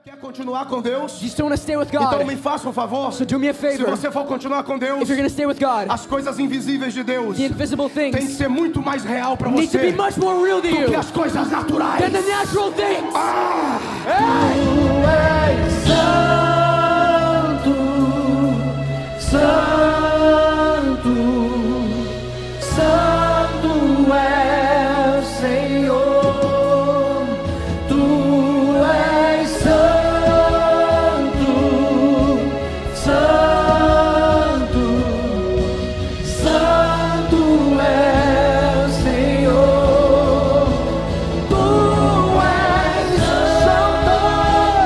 Quer continuar com Deus? You still want to stay with God? Então me faça um favor. So do me a Se favor. você for continuar com Deus, If you're going to stay with God, as coisas invisíveis de Deus the invisible tem que things ser muito mais real para need to be você much more real to do que you as coisas naturais. than the natural things. Santo, Santo é o Senhor, Tu és Santo, Santo, Santo é o Senhor, Tu és Santo, Santo.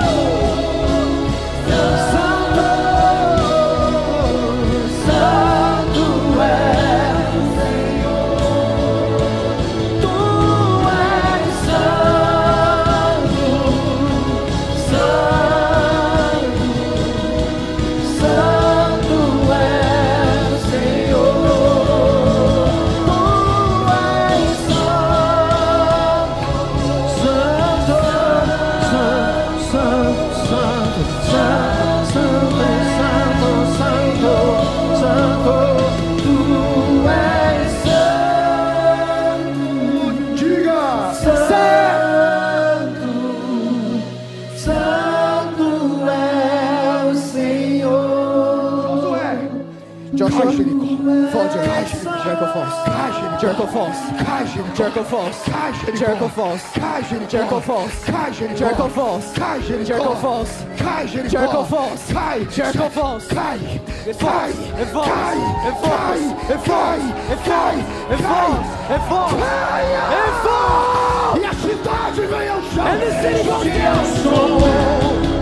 Joshua, fall Jericho Falls. Jericho Falls. Jericho Falls. Jericho Falls. Jericho Falls. Jericho Falls. Jericho Falls. Jericho Falls. Jericho Falls. It falls. It falls. It falls. It falls. It falls. It falls. It falls. It falls. E a cidade vem ao chão. And the city goes down.